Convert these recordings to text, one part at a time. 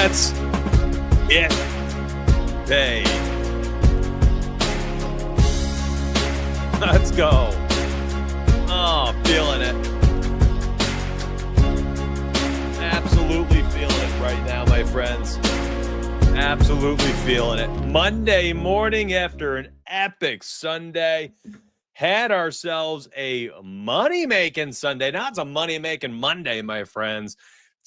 Let's get paid. Let's go. Oh, feeling it. Absolutely feeling it right now, my friends. Absolutely feeling it. Monday morning after an epic Sunday. Had ourselves a money-making Sunday. Now it's a money-making Monday, my friends.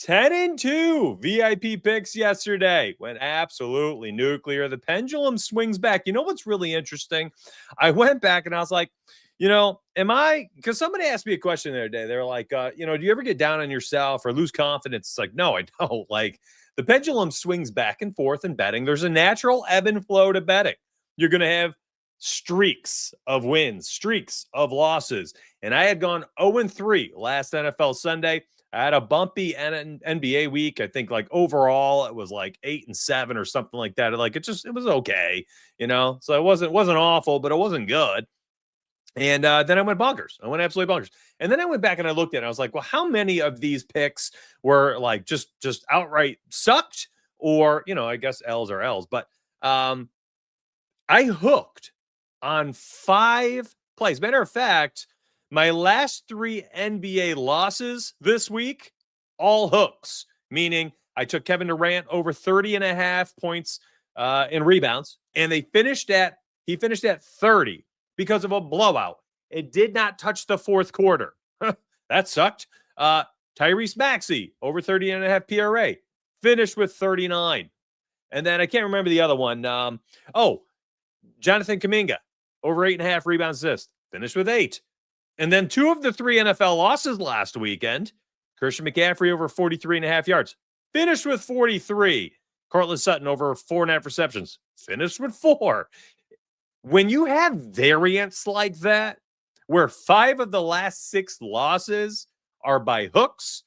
10-2 VIP picks yesterday. Went absolutely nuclear. The pendulum swings back. You know what's really interesting? I went back and I was like, because somebody asked me a question the other day. They were like, do you ever get down on yourself or lose confidence? It's like, no, I don't. Like, the pendulum swings back and forth in betting. There's a natural ebb and flow to betting. You're going to have streaks of wins, streaks of losses. And I had gone 0-3 last NFL Sunday. I had a bumpy NBA week. I think like overall it was like 8-7 or something like that. Like it was okay, So it wasn't awful, but it wasn't good. And then I went bonkers. I went absolutely bonkers. And then I went back and I looked at it. I was like, well, how many of these picks were like just outright sucked? Or, I guess L's are L's. But I hooked on 5 plays. Matter of fact, my last 3 NBA losses this week, all hooks, meaning I took Kevin Durant over 30.5 points in rebounds, and he finished at 30 because of a blowout. It did not touch the fourth quarter. That sucked. Tyrese Maxey over 30.5 PRA, finished with 39. And then I can't remember the other one. Jonathan Kuminga over 8.5 rebounds assists, finished with 8. And then 2 of the 3 NFL losses last weekend, Christian McCaffrey over 43.5 yards, finished with 43. Cortland Sutton over 4.5 receptions, finished with 4. When you have variance like that, where 5 of the last 6 losses are by hooks,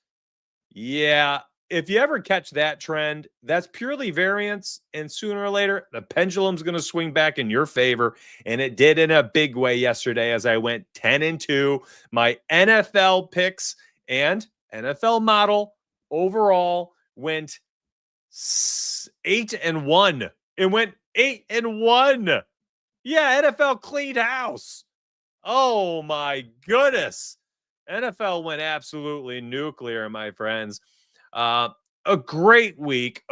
yeah, if you ever catch that trend, that's purely variance, and sooner or later, the pendulum's going to swing back in your favor, and it did in a big way yesterday as I went 10-2. My NFL picks and NFL model overall went 8-1. It went 8-1. Yeah, NFL cleaned house. Oh, my goodness. NFL went absolutely nuclear, my friends. A great week.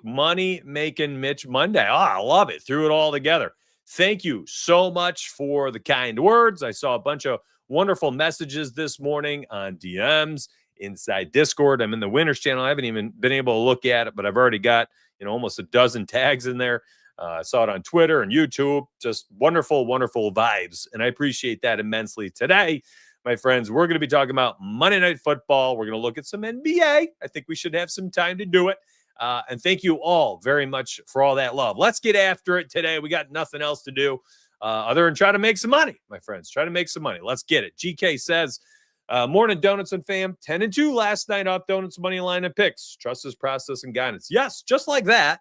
Money making Mitch Monday. Oh, I love it. Threw it all together. Thank you so much for the kind words. I saw a bunch of wonderful messages this morning on DMs inside Discord. I'm in the Winners channel. I haven't even been able to look at it, but I've already got, almost a dozen tags in there. I saw it on Twitter and YouTube. Just wonderful, wonderful vibes. And I appreciate that immensely. Today, my friends, we're going to be talking about Monday Night Football. We're going to look at some NBA. I think we should have some time to do it. And thank you all very much for all that love. Let's get after it today. We got nothing else to do other than try to make some money, my friends. Try to make some money. Let's get it. GK says, morning, Donuts and fam. 10-2 last night off Donuts money line and picks. Trust his process and guidance. Yes, just like that.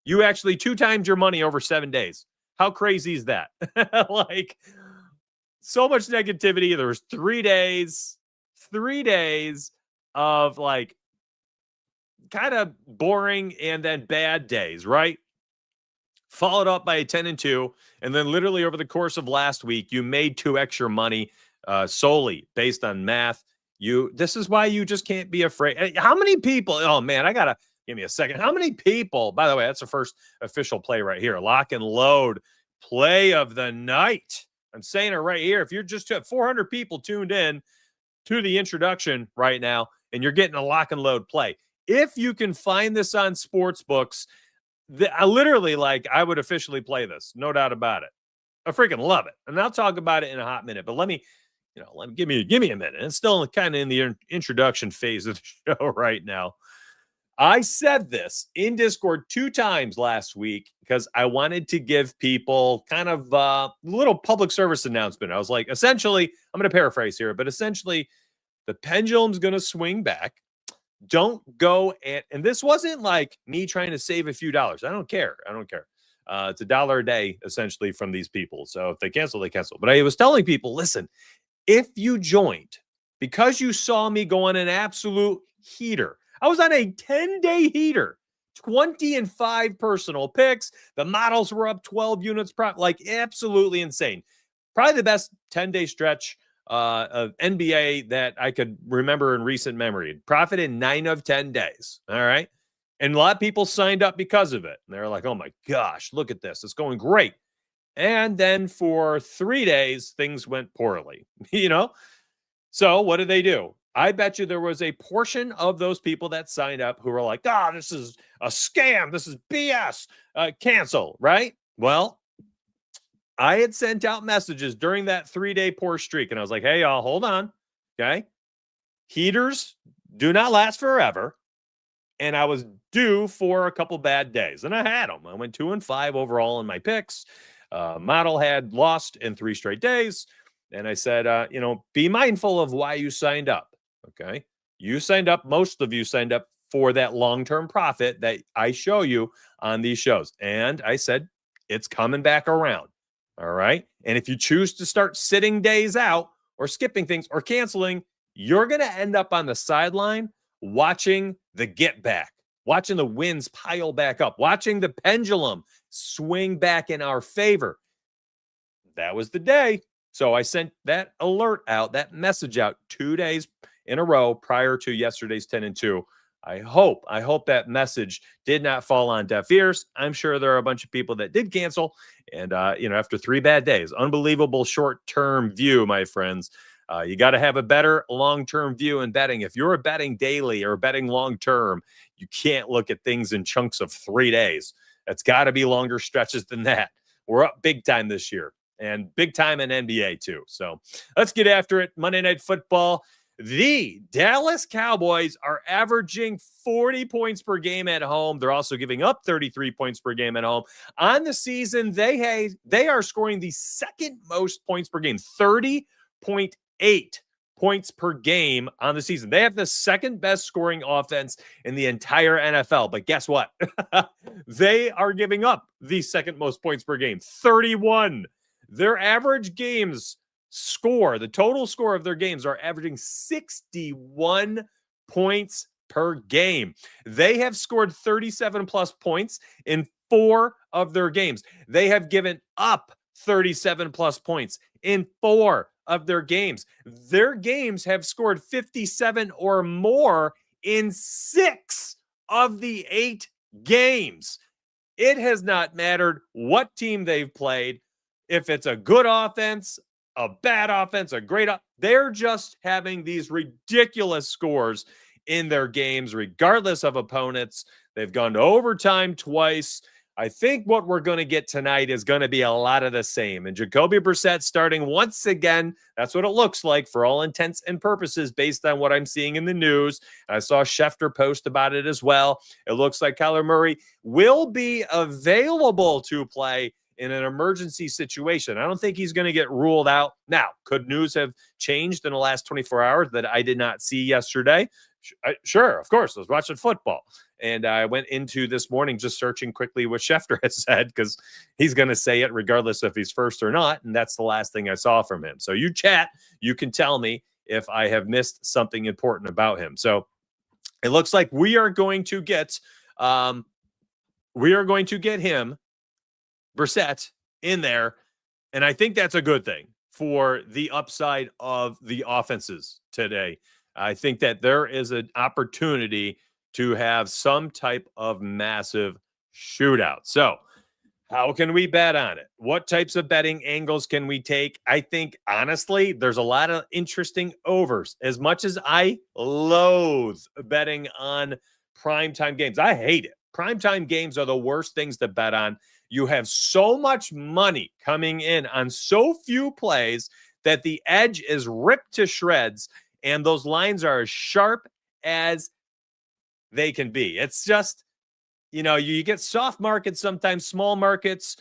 You actually 2 times your money over 7 days. How crazy is that? Like, so much negativity. There was 3 days of like kind of boring and then bad days, right? Followed up by a 10-2. And then literally over the course of last week, you made 2x your money solely based on math. This is why you just can't be afraid. How many people? Oh man, give me a second. How many people, by the way, that's the first official play right here. Lock and load play of the night. I'm saying it right here. If you're just 400 people tuned in to the introduction right now, and you're getting a lock and load play. If you can find this on sports books, I literally, I would officially play this. No doubt about it. I freaking love it. And I'll talk about it in a hot minute, but let me give me a minute. It's still kind of in the introduction phase of the show right now. I said this in Discord 2 times last week because I wanted to give people kind of a little public service announcement. I was like, essentially, I'm going to paraphrase here, but essentially, the pendulum's going to swing back. Don't go and this wasn't like me trying to save a few dollars. I don't care. It's $1 a day, essentially, from these people. So if they cancel, they cancel. But I was telling people, listen, if you joined because you saw me go on an absolute heater, I was on a 10-day heater 20-5 personal picks. The models were up 12 units, like absolutely insane. Probably the best 10-day stretch of NBA that I could remember in recent memory. Profited 9 of 10 days. All right. And a lot of people signed up because of it. And they're like, oh my gosh, look at this. It's going great. And then for 3 days, things went poorly, So what did they do? I bet you there was a portion of those people that signed up who were like, this is a scam. This is BS. Cancel, right? Well, I had sent out messages during that 3-day poor streak. And I was like, hey, y'all, hold on. Okay. Heaters do not last forever. And I was due for a couple bad days. And I had them. I went 2-5 overall in my picks. Model had lost in 3 straight days. And I said, be mindful of why you signed up. Okay. You signed up. Most of you signed up for that long-term profit that I show you on these shows. And I said, it's coming back around. All right. And if you choose to start sitting days out or skipping things or canceling, you're going to end up on the sideline watching the get back, watching the wins pile back up, watching the pendulum swing back in our favor. That was the day. So I sent that alert out, that message out 2 days in a row prior to yesterday's 10-2. I hope that message did not fall on deaf ears. I'm sure there are a bunch of people that did cancel. And, after 3 bad days, unbelievable short-term view, my friends. You got to have a better long-term view in betting. If you're betting daily or betting long-term, you can't look at things in chunks of 3 days. It's got to be longer stretches than that. We're up big time this year and big time in NBA too. So let's get after it. Monday Night Football. The Dallas Cowboys are averaging 40 points per game at home. They're also giving up 33 points per game at home. On the season, they are scoring the second most points per game, 30.8 points per game on the season. They have the second best scoring offense in the entire NFL. But guess what? They are giving up the second most points per game, 31. Their average games score, the total score of their games are averaging 61 points per game. They have scored 37 plus points in 4 of their games. They have given up 37 plus points in 4 of their games. Their games have scored 57 or more in 6 of the 8 games. It has not mattered what team they've played. If it's a good offense, a bad offense, a great they're just having these ridiculous scores in their games, regardless of opponents. They've gone to overtime twice. I think what we're going to get tonight is going to be a lot of the same. And Jacoby Brissett starting once again. That's what it looks like for all intents and purposes based on what I'm seeing in the news. I saw Schefter post about it as well. It looks like Kyler Murray will be available to play in an emergency situation. I don't think he's going to get ruled out. Now, could news have changed in the last 24 hours that I did not see yesterday? Sure, of course. I was watching football. And I went into this morning just searching quickly what Schefter has said because he's going to say it regardless if he's first or not. And that's the last thing I saw from him. So you chat, you can tell me if I have missed something important about him. So it looks like we are going to get him, Brissett, in there. And I think that's a good thing for the upside of the offenses today. I think that there is an opportunity to have some type of massive shootout. So how can we bet on it? What types of betting angles can we take? I think, honestly, there's a lot of interesting overs. As much as I loathe betting on primetime games, I hate it. Primetime games are the worst things to bet on. You have so much money coming in on so few plays that the edge is ripped to shreds, and those lines are as sharp as they can be. It's just, you get soft markets sometimes, small markets,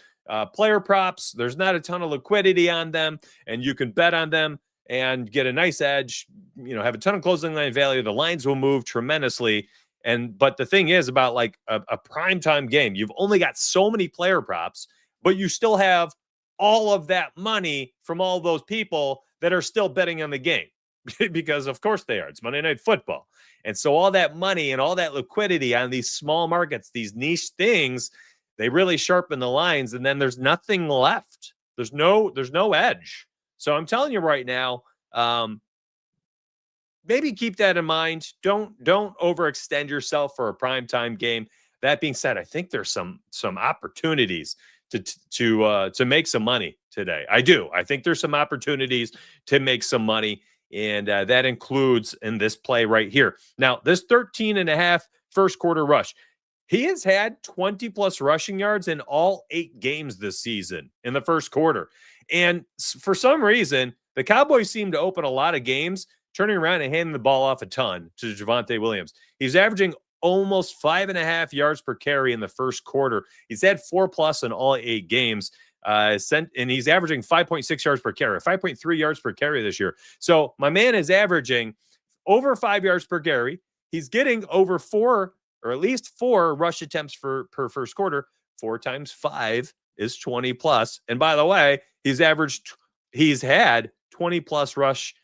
player props. There's not a ton of liquidity on them, and you can bet on them and get a nice edge, have a ton of closing line value. The lines will move tremendously. But the thing is about like a primetime game, you've only got so many player props, but you still have all of that money from all those people that are still betting on the game. because of course they are. It's Monday Night Football. And so all that money and all that liquidity on these small markets, these niche things, they really sharpen the lines, and then there's nothing left. There's no edge. So I'm telling you right now, maybe keep that in mind. Don't overextend yourself for a primetime game. That being said, I think there's some opportunities to make some money today. I do. I think there's some opportunities to make some money, and that includes in this play right here. Now, this 13.5 first quarter rush. He has had 20 plus rushing yards in all 8 games this season in the first quarter. And for some reason, the Cowboys seem to open a lot of games turning around and handing the ball off a ton to Javonte Williams. He's averaging almost 5.5 yards per carry in the first quarter. He's had 4+ in all 8 games. And he's averaging 5.6 yards per carry, 5.3 yards per carry this year. So my man is averaging over 5 yards per carry. He's getting over 4 or at least 4 rush attempts per first quarter. 4 times 5 is 20 plus. And by the way, he's had 20 plus rushing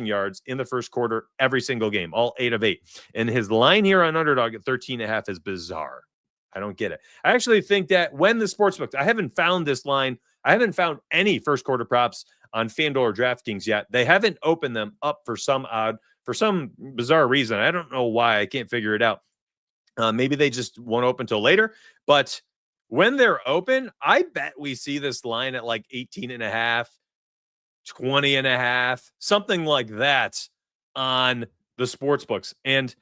yards in the first quarter every single game, all 8 of 8. And his line here on Underdog at 13.5 is bizarre. I don't get it. I actually think that when the sportsbook, I haven't found this line. I haven't found any first quarter props on FanDuel or DraftKings yet. They haven't opened them up for some bizarre reason. I don't know why. I can't figure it out. Maybe they just won't open until later. But when they're open, I bet we see this line at like 18.5, 20.5, something like that on the sports books. And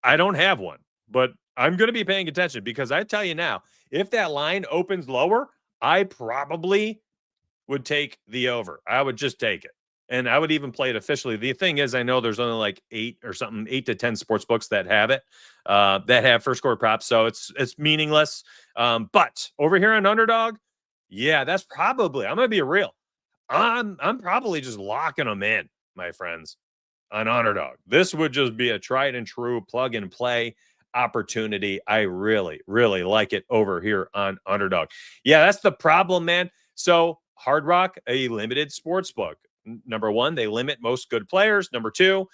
I don't have one, but I'm going to be paying attention, because I tell you now, if that line opens lower, I probably would take the over. I would just take it. And I would even play it officially. The thing is, I know there's only like 8 to 10 sports books that have it, that have first quarter props. So it's meaningless. But over here on Underdog, yeah, that's probably, I'm going to be real. I'm probably just locking them in, my friends, on Underdog. This would just be a tried and true plug and play opportunity. I really, really like it over here on Underdog. Yeah, that's the problem, man. So Hard Rock, a limited sports book. Number one, they limit most good players. Number two,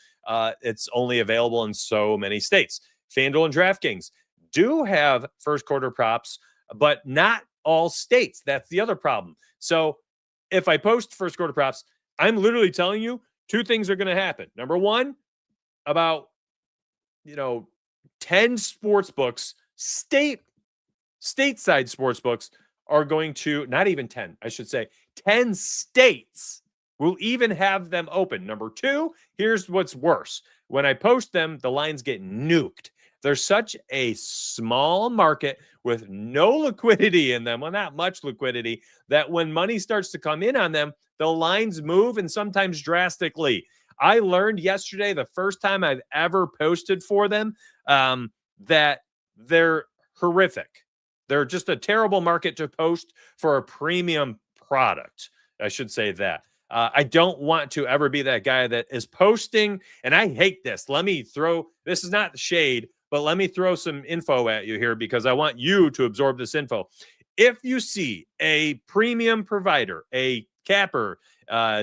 it's only available in so many states. FanDuel and DraftKings do have first quarter props, but not all states. That's the other problem. So if I post first quarter props, I'm literally telling you 2 things are going to happen. Number one, about 10 sports books, stateside sports books are going to, not even 10, I should say, 10 states will even have them open. Number 2, here's what's worse. When I post them, the lines get nuked. There's such a small market with no liquidity in them, well, not much liquidity, that when money starts to come in on them, the lines move, and sometimes drastically. I learned yesterday, the first time I've ever posted for them, that they're horrific. They're just a terrible market to post for a premium product. I should say that. I don't want to ever be that guy that is posting, and I hate this. This is not shade, but let me throw some info at you here, because I want you to absorb this info. If you see a premium provider, a capper,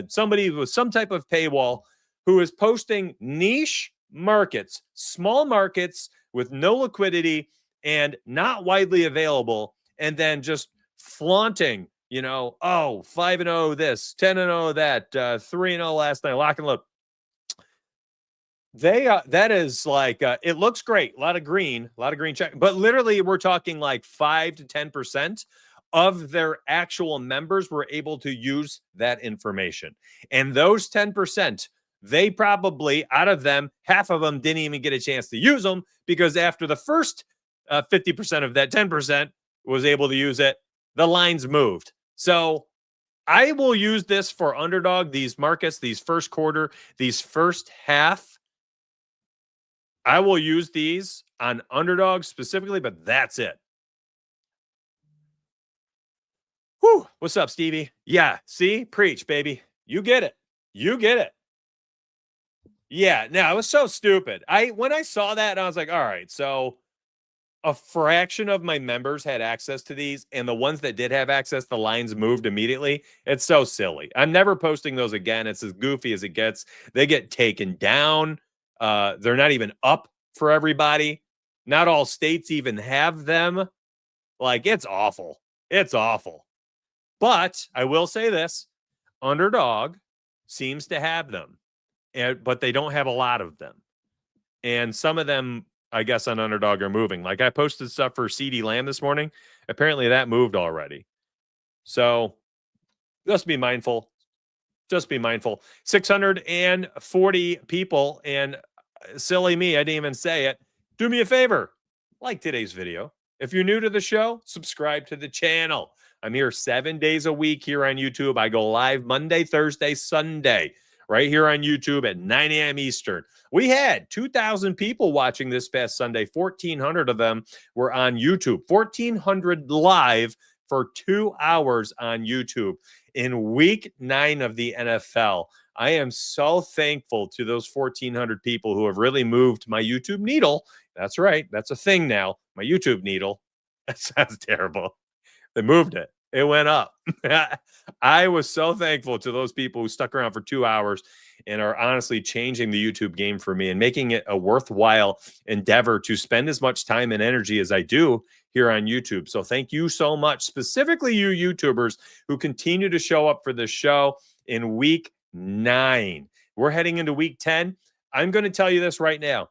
somebody with some type of paywall who is posting niche markets, small markets with no liquidity and not widely available, and then just flaunting, 5-0 this, 10-0 that, 3-0 last night, lock and load. That is like, it looks great. A lot of green check, but literally we're talking like 5 to 10% of their actual members were able to use that information. And those 10%, they probably, out of them, half of them didn't even get a chance to use them, because after the first 50% of that 10% was able to use it, the lines moved. So I will use this for Underdog, these markets, these first quarter, these first half. I will use these on Underdog specifically, but that's it. Whew. What's up, Stevie? Yeah, see? Preach, baby. You get it. Yeah, no, it was so stupid. When I saw that, I was like, all right, so a fraction of my members had access to these, and the ones that did have access, the lines moved immediately. It's so silly. I'm never posting those again. It's as goofy as it gets. They get taken down. They're not even up for everybody. Not all states even have them. Like, it's awful. It's awful. But I will say this, Underdog seems to have them, but they don't have a lot of them. And some of them, I guess, on Underdog are moving. Like, I posted stuff for CD Lamb this morning. Apparently that moved already. So just be mindful. Just be mindful. 640 people, and silly me, I didn't even say it. Do me a favor, like today's video. If you're new to the show, subscribe to the channel. I'm here 7 days a week here on YouTube. I go live Monday, Thursday, Sunday, right here on YouTube at 9 a.m. Eastern. We had 2,000 people watching this past Sunday. 1,400 of them were on YouTube. 1,400 live for 2 hours on YouTube in week 9 of the NFL. I am so thankful to those 1,400 people who have really moved my YouTube needle. That's right. That's a thing now. My YouTube needle. That sounds terrible. They moved it. It went up. I was so thankful to those people who stuck around for 2 hours and are honestly changing the YouTube game for me and making it a worthwhile endeavor to spend as much time and energy as I do here on YouTube. So thank you so much, specifically you YouTubers who continue to show up for this show in week 9. We're heading into week 10. I'm going to tell you this right now.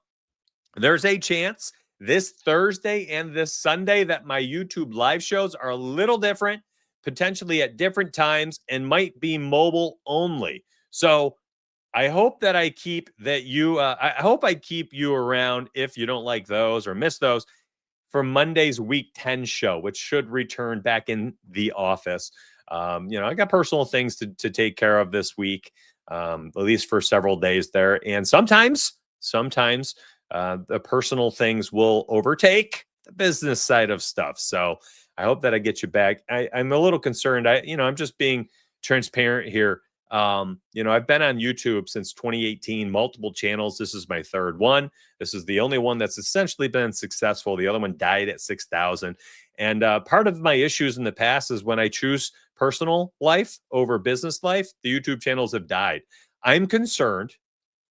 There's a chance this Thursday and this Sunday that my YouTube live shows are a little different, potentially at different times, and might be mobile only. So I hope that I keep you around if you don't like those or miss those for Monday's week 10 show, which should return back in the office. I got personal things to take care of this week, at least for several days there. And sometimes the personal things will overtake the business side of stuff. So I hope that I get you back. I'm a little concerned. I'm just being transparent here. I've been on YouTube since 2018, multiple channels. This is my third one. This is the only one that's essentially been successful. The other one died at 6,000. And part of my issues in the past is when I choose personal life over business life, the YouTube channels have died. I'm concerned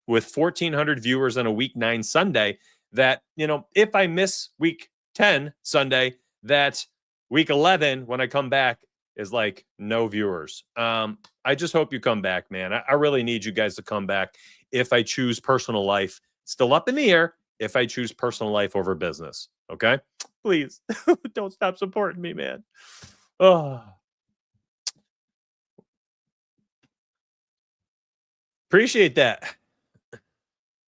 with 1,400 viewers on a week 9 Sunday that, if I miss week 10 Sunday, that week 11, when I come back, is like no viewers. I just hope you come back, man. I really need you guys to come back if I choose personal life. Still up in the air if I choose personal life over business. Okay? Please don't stop supporting me, man. Oh. Appreciate that.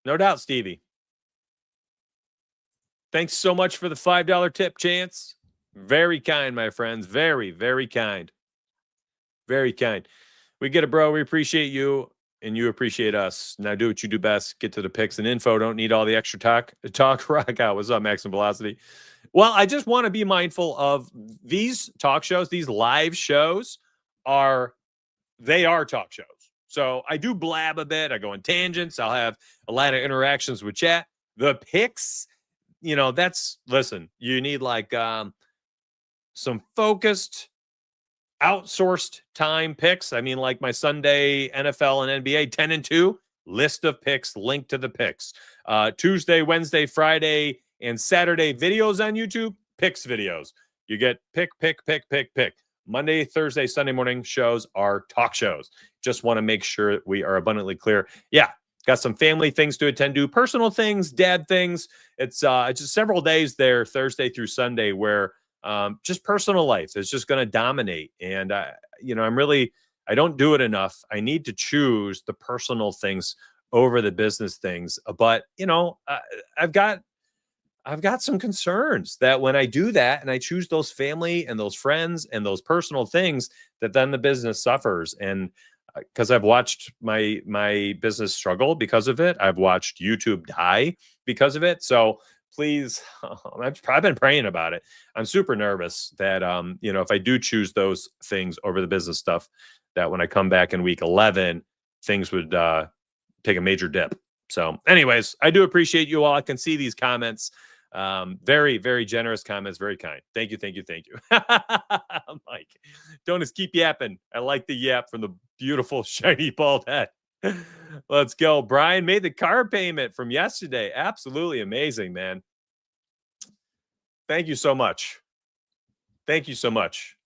No doubt, Stevie. Thanks so much for the $5 tip, Chance. Very kind, my friends. Very, very kind. Very kind. We get it, bro. We appreciate you, and you appreciate us. Now do what you do best. Get to the picks and info. Don't need all the extra talk. Rock out. What's up, Maximum Velocity? Well, I just want to be mindful of these talk shows. These live shows they are talk shows. So I do blab a bit. I go on tangents. I'll have a lot of interactions with chat. The picks, listen, you need like some focused, outsourced time picks. I mean, like my Sunday NFL and NBA 10 and 2 list of picks, link to the picks. Tuesday, Wednesday, Friday, and Saturday videos on YouTube, picks videos. You get pick. Monday, Thursday, Sunday morning shows are talk shows. Just want to make sure we are abundantly clear. Yeah, got some family things to attend to, personal things, dad things. It's just several days there, Thursday through Sunday, where just personal life is just going to dominate. And, I don't do it enough. I need to choose the personal things over the business things. But, I've got some concerns that when I do that and I choose those family and those friends and those personal things, that then the business suffers. And because I've watched my business struggle because of it, I've watched YouTube die because of it. So please, I've been praying about it. I'm super nervous that, if I do choose those things over the business stuff, that when I come back in week 11, things would take a major dip. So anyways, I do appreciate you all. I can see these comments. Very, very generous comments. Very kind. Thank you. Thank you. Thank you. Mike, don't just keep yapping. I like the yap from the beautiful shiny bald head. Let's go. Brian made the car payment from yesterday. Absolutely amazing, man. Thank you so much. Thank you so much.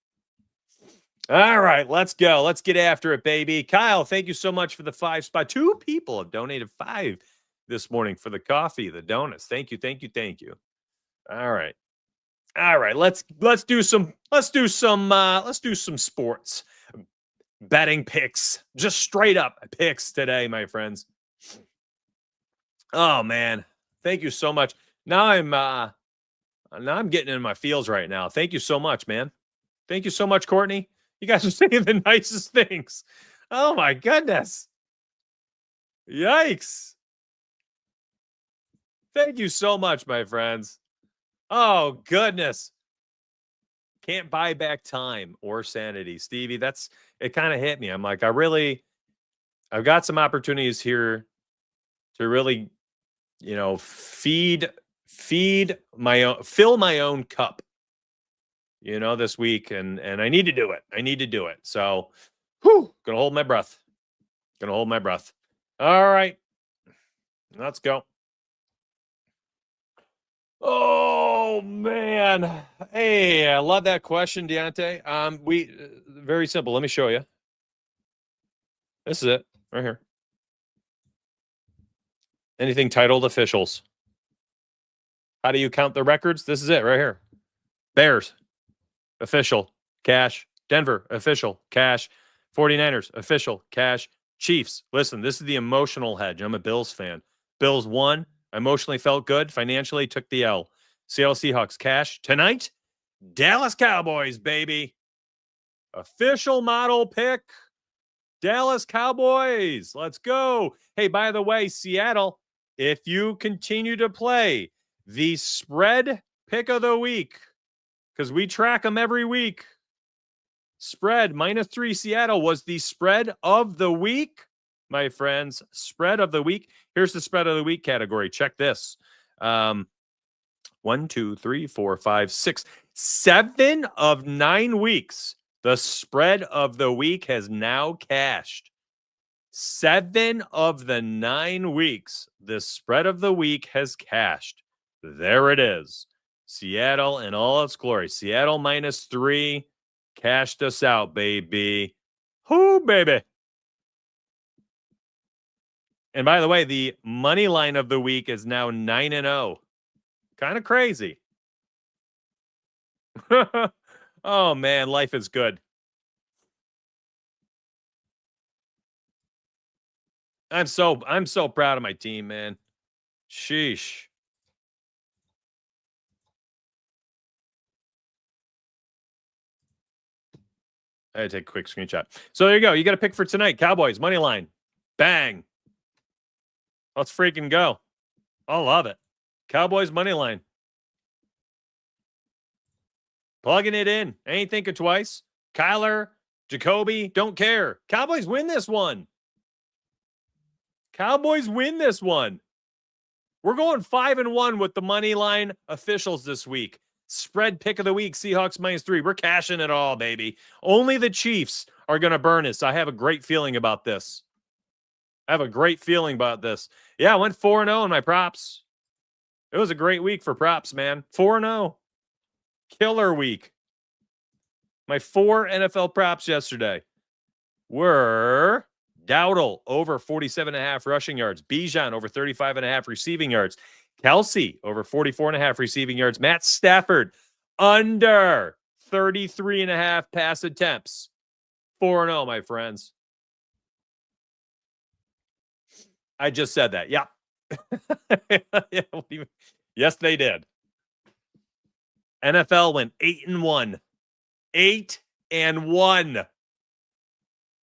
All right, let's go. Let's get after it, baby. Kyle, thank you so much for the 5 spot. 2 people have donated 5 this morning for the coffee, the donuts. Thank you, thank you, thank you. All right. All right, let's do some sports betting picks. Just straight up picks today, my friends. Oh man, thank you so much. Now I'm getting in my feels right now. Thank you so much, man. Thank you so much, Courtney. You guys are saying the nicest things. Oh my goodness. Yikes. Thank you so much, my friends. Oh goodness. Can't buy back time or sanity. Stevie, it kind of hit me. I'm like, I've got some opportunities here to really, fill my own cup, this week. And I need to do it. So, gonna hold my breath. All right, let's go. Oh man. Hey, I love that question, Deontay. Very simple. Let me show you. This is it right here. Anything titled officials. How do you count the records? This is it right here. Bears, official, cash. Denver, official, cash. 49ers, official, cash. Chiefs, listen, this is the emotional hedge. I'm a Bills fan. Bills won. I emotionally felt good. Financially, took the L. Seattle Seahawks, cash. Tonight, Dallas Cowboys, baby. Official model pick. Dallas Cowboys. Let's go. Hey, by the way, Seattle, if you continue to play the spread pick of the week, because we track them every week, spread -3 Seattle was the spread of the week, my friends. Spread of the week. Here's the spread of the week category. Check this. 1, 2, 3, 4, 5, 6, 7 of 9 weeks. The spread of the week has now cashed. 7 of the 9 weeks, the spread of the week has cashed. There it is. Seattle in all its glory. Seattle -3 cashed us out, baby. Whoo, baby. And by the way, the money line of the week is now 9-0. Kind of crazy. Oh man, life is good. I'm so proud of my team, man. Sheesh. I had to take a quick screenshot. So there you go. You got to pick for tonight. Cowboys, money line. Bang. Let's freaking go. I love it. Cowboys, money line. Plugging it in. Ain't thinking twice. Kyler, Jacoby, don't care. Cowboys win this one. Cowboys win this one. We're going 5-1 with the money line officials this week. Spread pick of the week, Seahawks -3. We're cashing it all, baby. Only the Chiefs are going to burn us. I have a great feeling about this. Yeah, I went 4-0 in my props. It was a great week for props, man. 4-0. Killer week. My 4 NFL props yesterday were Dowdle over 47.5 rushing yards. Bijan over 35.5 receiving yards. Kelsey over 44.5 receiving yards. Matt Stafford under 33.5 pass attempts. 4-0, my friends. I just said that. Yeah. Yes, they did. NFL went 8-1. 8-1.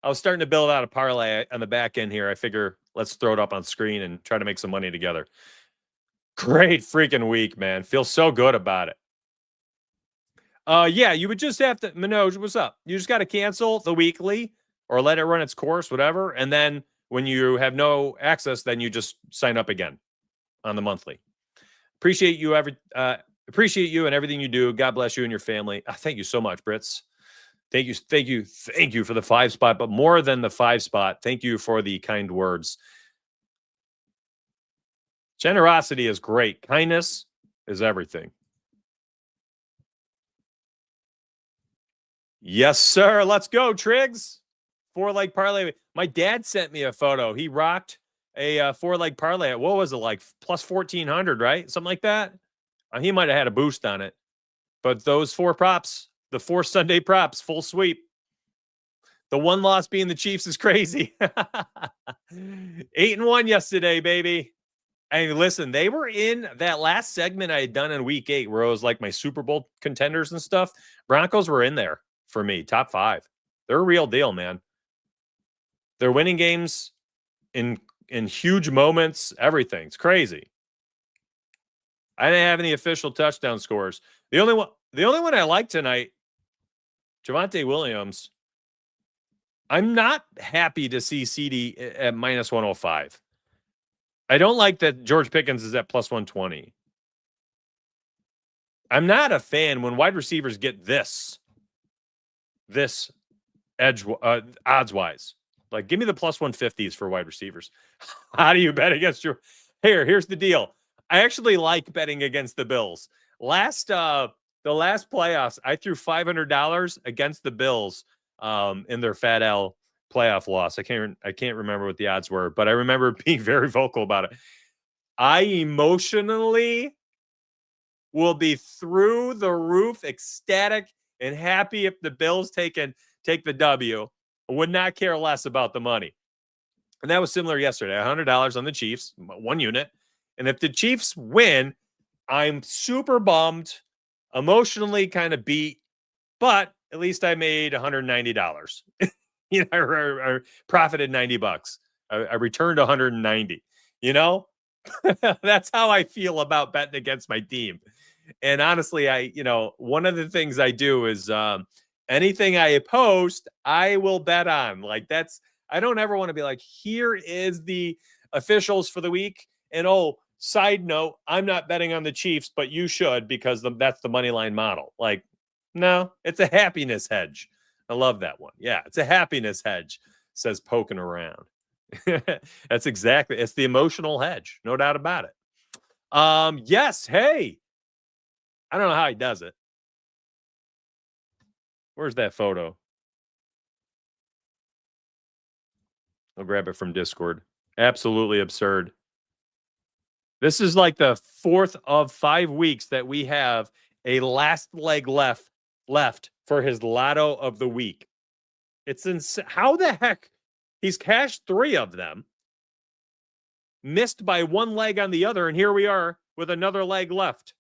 I was starting to build out a parlay on the back end here. I figure let's throw it up on screen and try to make some money together. Great freaking week, man. Feel so good about it. Yeah, you would just have to, Manoj, what's up? You just got to cancel the weekly or let it run its course, whatever. And then when you have no access, then you just sign up again on the monthly. Appreciate you appreciate you and everything you do. God bless you and your family. Thank you so much, Brits. Thank you for the 5 spot, but more than the 5 spot, thank you for the kind words. Generosity is great. Kindness is everything. Yes, sir. Let's go, Triggs. 4-leg parlay. My dad sent me a photo. He rocked a 4-leg parlay. What was it, like plus 1,400, right? Something like that. He might have had a boost on it. But those 4 props, the 4 Sunday props, full sweep. The one loss being the Chiefs is crazy. 8-1 yesterday, baby. And listen, they were in that last segment I had done in week 8 where it was like my Super Bowl contenders and stuff. Broncos were in there for me, top 5. They're a real deal, man. They're winning games in huge moments, everything. It's crazy. I didn't have any official touchdown scores. The only one I like tonight, Javonte Williams. I'm not happy to see CD at minus 105. I don't like that George Pickens is at plus 120. I'm not a fan when wide receivers get this edge odds wise. Like, give me the plus 150s for wide receivers. How do you bet against your? Here's the deal. I actually like betting against the Bills. The last playoffs, I threw $500 against the Bills in their Fat L playoff loss. I can't remember what the odds were, but I remember being very vocal about it. I emotionally will be through the roof, ecstatic and happy if the Bills take the W. I would not care less about the money. And that was similar yesterday. $100 on the Chiefs, 1 unit. And if the Chiefs win, I'm super bummed, emotionally kind of beat, but at least I made $190. I profited $90. I returned 190. That's how I feel about betting against my team. And honestly, one of the things I do is anything I post, I will bet on. Like, I don't ever want to be like, here is the officials for the week. And side note, I'm not betting on the Chiefs, but you should, because that's the money line model. Like, no, it's a happiness hedge. I love that one. Yeah, it's a happiness hedge, says poking around. That's exactly. It's the emotional hedge. No doubt about it. Yes. Hey, I don't know how he does it. Where's that photo? I'll grab it from Discord. Absolutely absurd. This is like the 4th of 5 weeks that we have a last leg left for his lotto of the week. It's insane. How the heck? He's cashed 3 of them, missed by 1 leg on the other, and here we are with another leg left.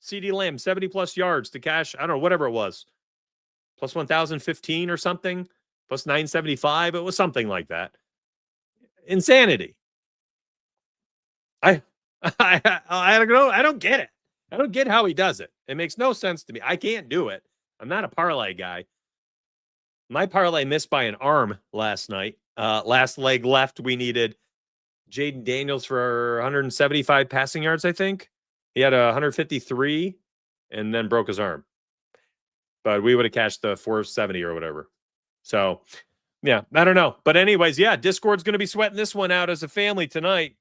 CeeDee Lamb, 70+ yards to cash, I don't know, whatever it was, plus 1,015 or something, plus 975. It was something like that. Insanity. I don't get it. I don't get how he does it. It makes no sense to me. I can't do it. I'm not a parlay guy. My parlay missed by an arm last night. Last leg left, we needed Jaden Daniels for 175 passing yards, I think. He had 153 and then broke his arm. But we would have cashed the 470 or whatever. So, yeah, I don't know. But anyways, yeah, Discord's going to be sweating this one out as a family tonight.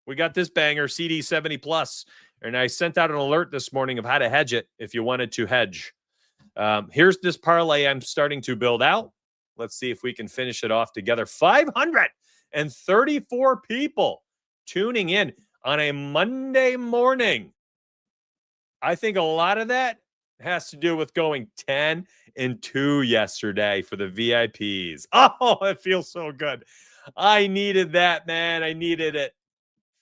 We got this banger, CD 70+. And I sent out an alert this morning of how to hedge it if you wanted to hedge. Here's this parlay I'm starting to build out. Let's see if we can finish it off together. 534 people tuning in on a Monday morning. I think a lot of that has to do with going 10-2 yesterday for the VIPs. Oh, it feels so good. I needed that, man. I needed it.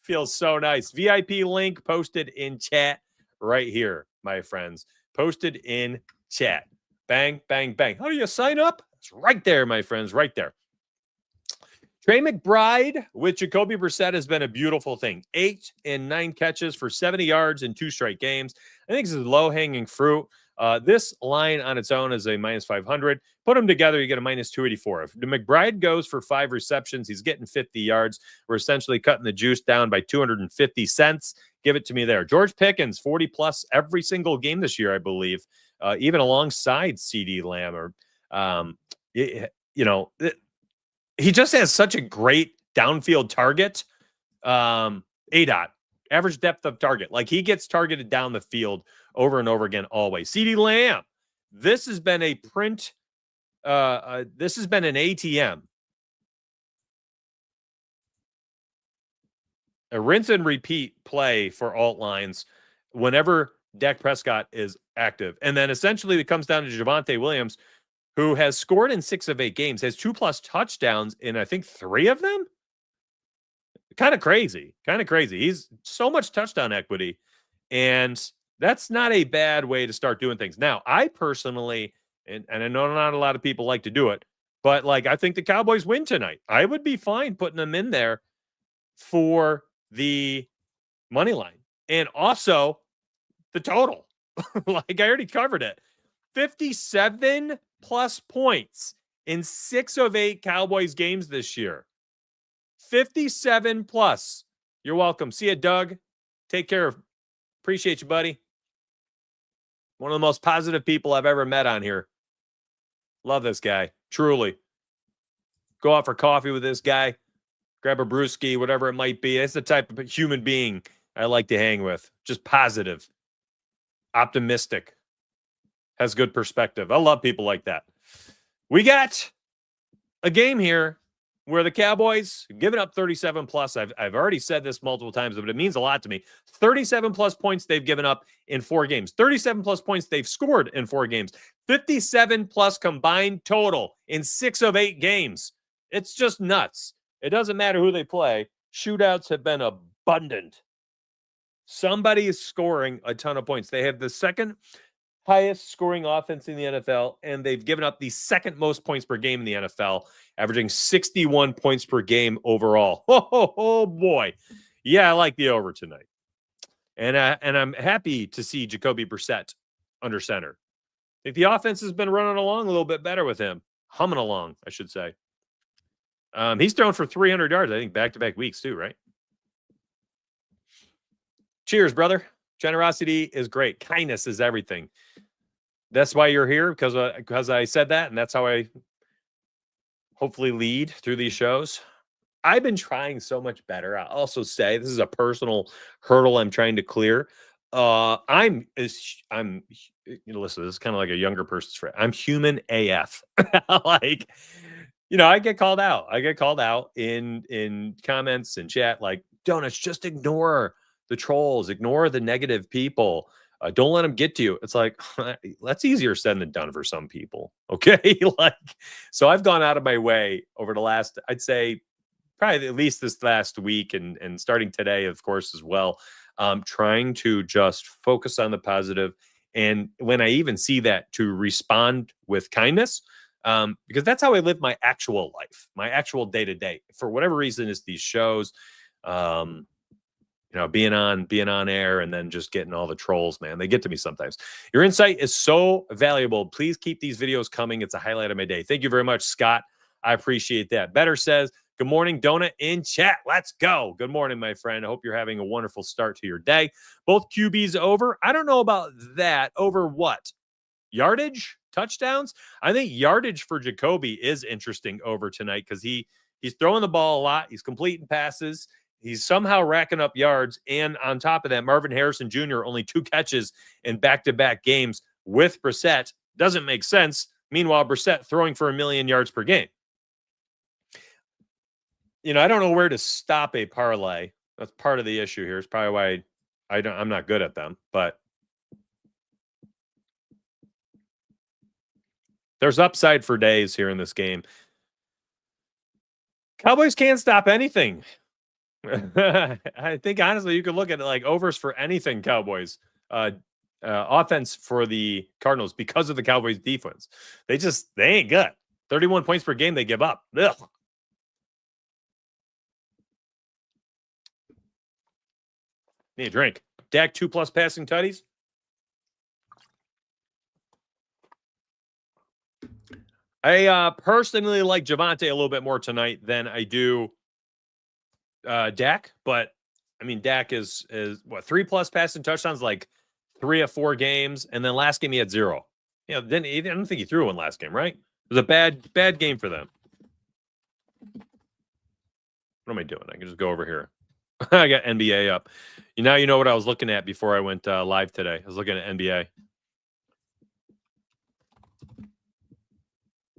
Feels so nice. VIP link posted in chat right here, my friends. Posted in chat. Bang, bang, bang. How do you sign up? It's right there, my friends, right there. Trey McBride with Jacoby Brissett has been a beautiful thing. 8 and 9 catches for 70 yards in 2 straight games. I think this is low-hanging fruit. This line on its own is a minus 500. Put them together, you get a minus 284. If McBride goes for 5 receptions, he's getting 50 yards. We're essentially cutting the juice down by 250 cents. Give it to me there. George Pickens, 40 plus every single game this year, I believe, even alongside CeeDee Lamb. Or, he just has such a great downfield target. ADOT, average depth of target. Like, he gets targeted down the field over and over again, always. CeeDee Lamb, this has been a print. This has been an ATM. A rinse and repeat play for alt lines whenever Dak Prescott is active. And then essentially it comes down to Javonte Williams, who has scored in 6 of 8 games, has 2+ touchdowns in, I think, 3 of them. Kind of crazy. He's so much touchdown equity. And that's not a bad way to start doing things. Now, I personally, and I know not a lot of people like to do it, but like, I think the Cowboys win tonight. I would be fine putting them in there for the money line and also the total. Like, I already covered it. 57 plus points in 6 of 8 Cowboys games this year. 57 plus. You're welcome. See you, Doug. Take care. Appreciate you, buddy. One of the most positive people I've ever met on here. Love this guy. Truly. Go out for coffee with this guy. Grab a brewski, whatever it might be. It's the type of human being I like to hang with. Just positive. Optimistic. Has good perspective. I love people like that. We got a game here where the Cowboys giving up 37 plus. I've already said this multiple times, but it means a lot to me. 37 plus points they've given up in 4 games. 37 plus points they've scored in 4 games. 57 plus combined total in 6 of 8 games. It's just nuts. It doesn't matter who they play. Shootouts have been abundant. Somebody is scoring a ton of points. They have the second highest scoring offense in the NFL, and they've given up the second most points per game in the NFL, averaging 61 points per game overall. Oh boy. Yeah, I like the over tonight. And I'm happy to see Jacoby Brissett under center. I think the offense has been running along a little bit better with him. Humming along, I should say. He's thrown for 300 yards, I think, back-to-back weeks too, right? Cheers, brother. Generosity is great. Kindness is everything. That's why you're here, because I said that, and that's how I hopefully lead through these shows. I've been trying so much better. I'll also say this is a personal hurdle I'm trying to clear. Listen, this is kind of like a younger person's friend. I'm human AF. Like, I get called out. I get called out in comments and chat, like, Donuts, just ignore the trolls, ignore the negative people. Don't let them get to you. It's like, that's easier said than done for some people. Okay. So I've gone out of my way over the last, I'd say probably at least this last week and starting today, of course, as well, trying to just focus on the positive. And when I even see that, to respond with kindness, because that's how I live my actual life, my actual day-to-day. For whatever reason, it's these shows, being on air and then just getting all the trolls, man. They get to me sometimes. Your insight is so valuable. Please keep these videos coming. It's a highlight of my day. Thank you very much, Scott. I appreciate that. Better says, good morning, Donut in chat. Let's go. Good morning, my friend. I hope you're having a wonderful start to your day. Both QBs over. I don't know about that. Over what? Yardage? Touchdowns? I think yardage for Jacoby is interesting over tonight because he's throwing the ball a lot. He's completing passes. He's somehow racking up yards. And on top of that, Marvin Harrison Jr., only 2 catches in back-to-back games with Brissett. Doesn't make sense. Meanwhile, Brissett throwing for 1 million yards per game. I don't know where to stop a parlay. That's part of the issue here. It's probably why I'm not good at them. But there's upside for days here in this game. Cowboys can't stop anything. I think, honestly, you could look at it like overs for anything Cowboys. Offense for the Cardinals because of the Cowboys defense. They ain't good. 31 points per game they give up. Ugh. Need a drink. Dak 2+ passing tutties. I personally like Javonte a little bit more tonight than I do Dak, but I mean Dak is what 3+ passing touchdowns like 3 of 4 games, and then last game he had 0. Then I don't think he threw one last game, right? It was a bad game for them. What am I doing? I can just go over here. I got NBA up. You know what I was looking at before I went live today. I was looking at NBA.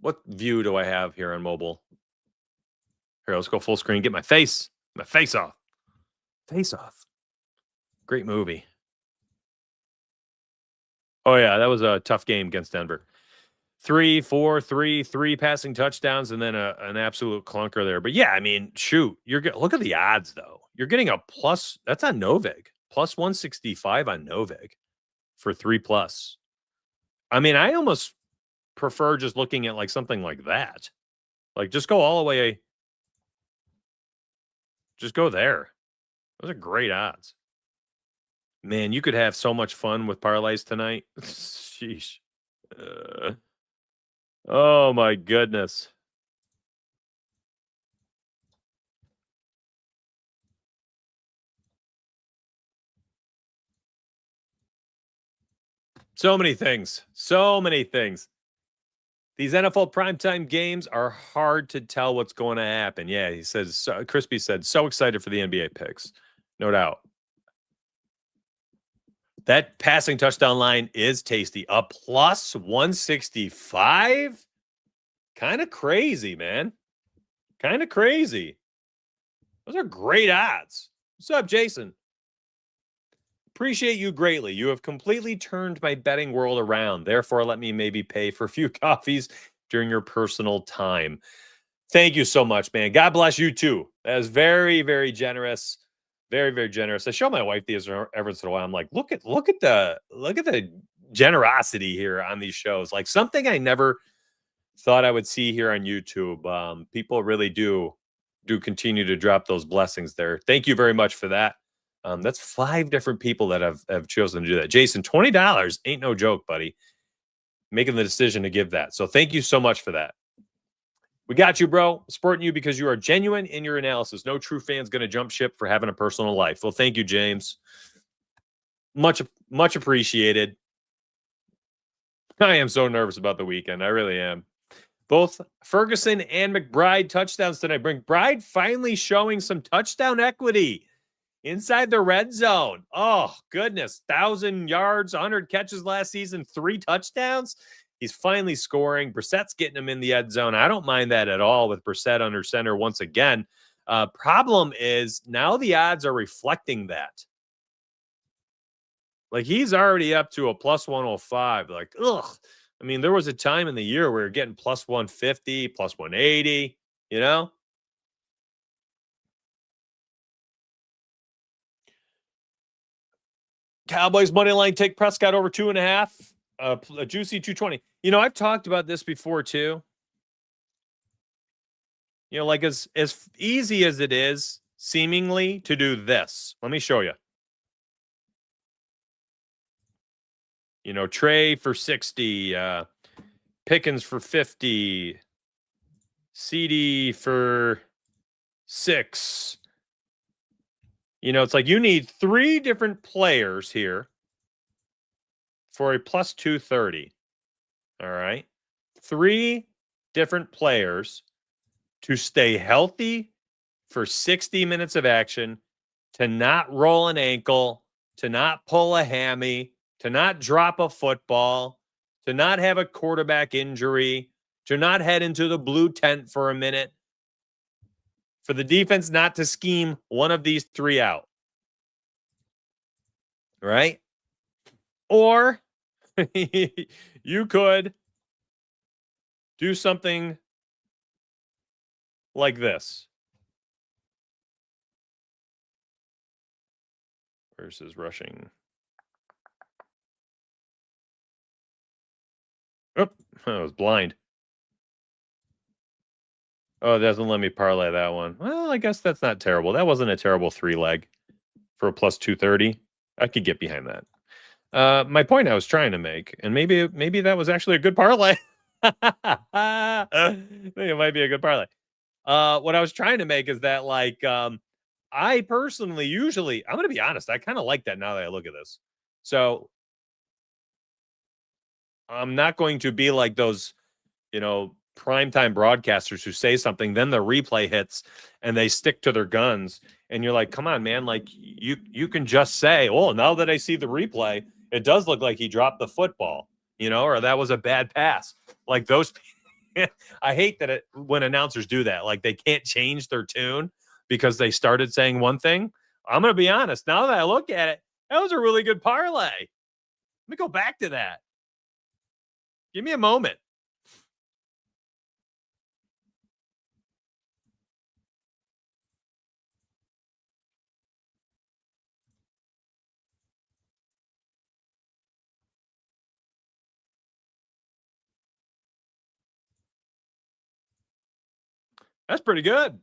What view do I have here on mobile? Here, let's go full screen. Get my face off. Face Off. Great movie. Oh yeah, that was a tough game against Denver. 3 passing touchdowns, and then an absolute clunker there. But yeah, I mean, shoot, look at the odds though. You're getting a plus. That's on Novig, plus 165 on Novig for 3+. I mean, I almost prefer just looking at like something like that. Like just go all the way. Just go there. Those are great odds. Man, you could have so much fun with parlays tonight. Sheesh. Oh my goodness. So many things. So many things. These NFL primetime games are hard to tell what's going to happen. Yeah, he says, Crispy said, so excited for the NBA picks. No doubt. That passing touchdown line is tasty. A plus 165? Kind of crazy, man. Kind of crazy. Those are great odds. What's up, Jason? Appreciate you greatly. You have completely turned my betting world around. Therefore, let me maybe pay for a few coffees during your personal time. Thank you so much, man. God bless you too. That is very, very generous. Very, very generous. I show my wife these every once in a while. I'm like, look at the generosity here on these shows. Like something I never thought I would see here on YouTube. People really do continue to drop those blessings there. Thank you very much for that. That's 5 different people that have chosen to do that. Jason, $20 ain't no joke, buddy. Making the decision to give that. So thank you so much for that. We got you, bro. Supporting you because you are genuine in your analysis. No true fan's going to jump ship for having a personal life. Well, thank you, James. Much appreciated. I am so nervous about the weekend. I really am. Both Ferguson and McBride touchdowns tonight. McBride finally showing some touchdown equity inside the red zone. Oh, goodness. 1,000 yards, 100 catches last season, 3 touchdowns. He's finally scoring. Brissett's getting him in the end zone. I don't mind that at all with Brissett under center once again. Problem is now the odds are reflecting that. Like he's already up to a plus 105. Like, ugh. I mean, there was a time in the year where we were getting plus 150, plus 180, you know? Cowboys money line take Prescott over 2.5. A juicy 220. You know, I've talked about this before too. You know, like as easy as it is seemingly to do this. Let me show you. You know, Trey for 60, Pickens for 50, CD for 6. You know, it's like you need 3 different players here for a plus 230. All right. 3 different players to stay healthy for 60 minutes of action, to not roll an ankle, to not pull a hammy, to not drop a football, to not have a quarterback injury, to not head into the blue tent for a minute, for the defense not to scheme one of these 3 out. Right? Or you could do something like this. Versus rushing. Oh, I was blind. Oh, it doesn't let me parlay that one. Well, I guess that's not terrible. That wasn't a terrible 3-leg for a plus 230. I could get behind that. My point I was trying to make, and maybe that was actually a good parlay. I think it might be a good parlay. What I was trying to make is that I personally usually I'm gonna be honest, I kind of like that now that I look at this. So I'm not going to be like those, primetime broadcasters who say something, then the replay hits and they stick to their guns. And you're like, come on, man. Like you can just say, oh, now that I see the replay, it does look like he dropped the football, or that was a bad pass. Like those I hate that when announcers do that. Like they can't change their tune because they started saying one thing. I'm gonna be honest, now that I look at it, that was a really good parlay. Let me go back to that. Give me a moment. That's pretty good.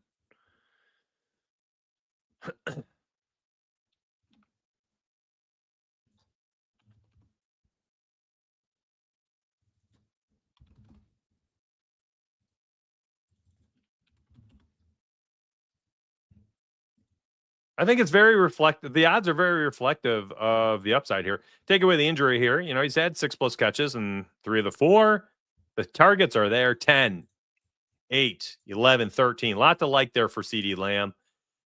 I think it's very reflective. The odds are very reflective of the upside here. Take away the injury here. He's had 6+ catches and 3 of the 4. The targets are there 10, 8, 11, 13. A lot to like there for CeeDee Lamb.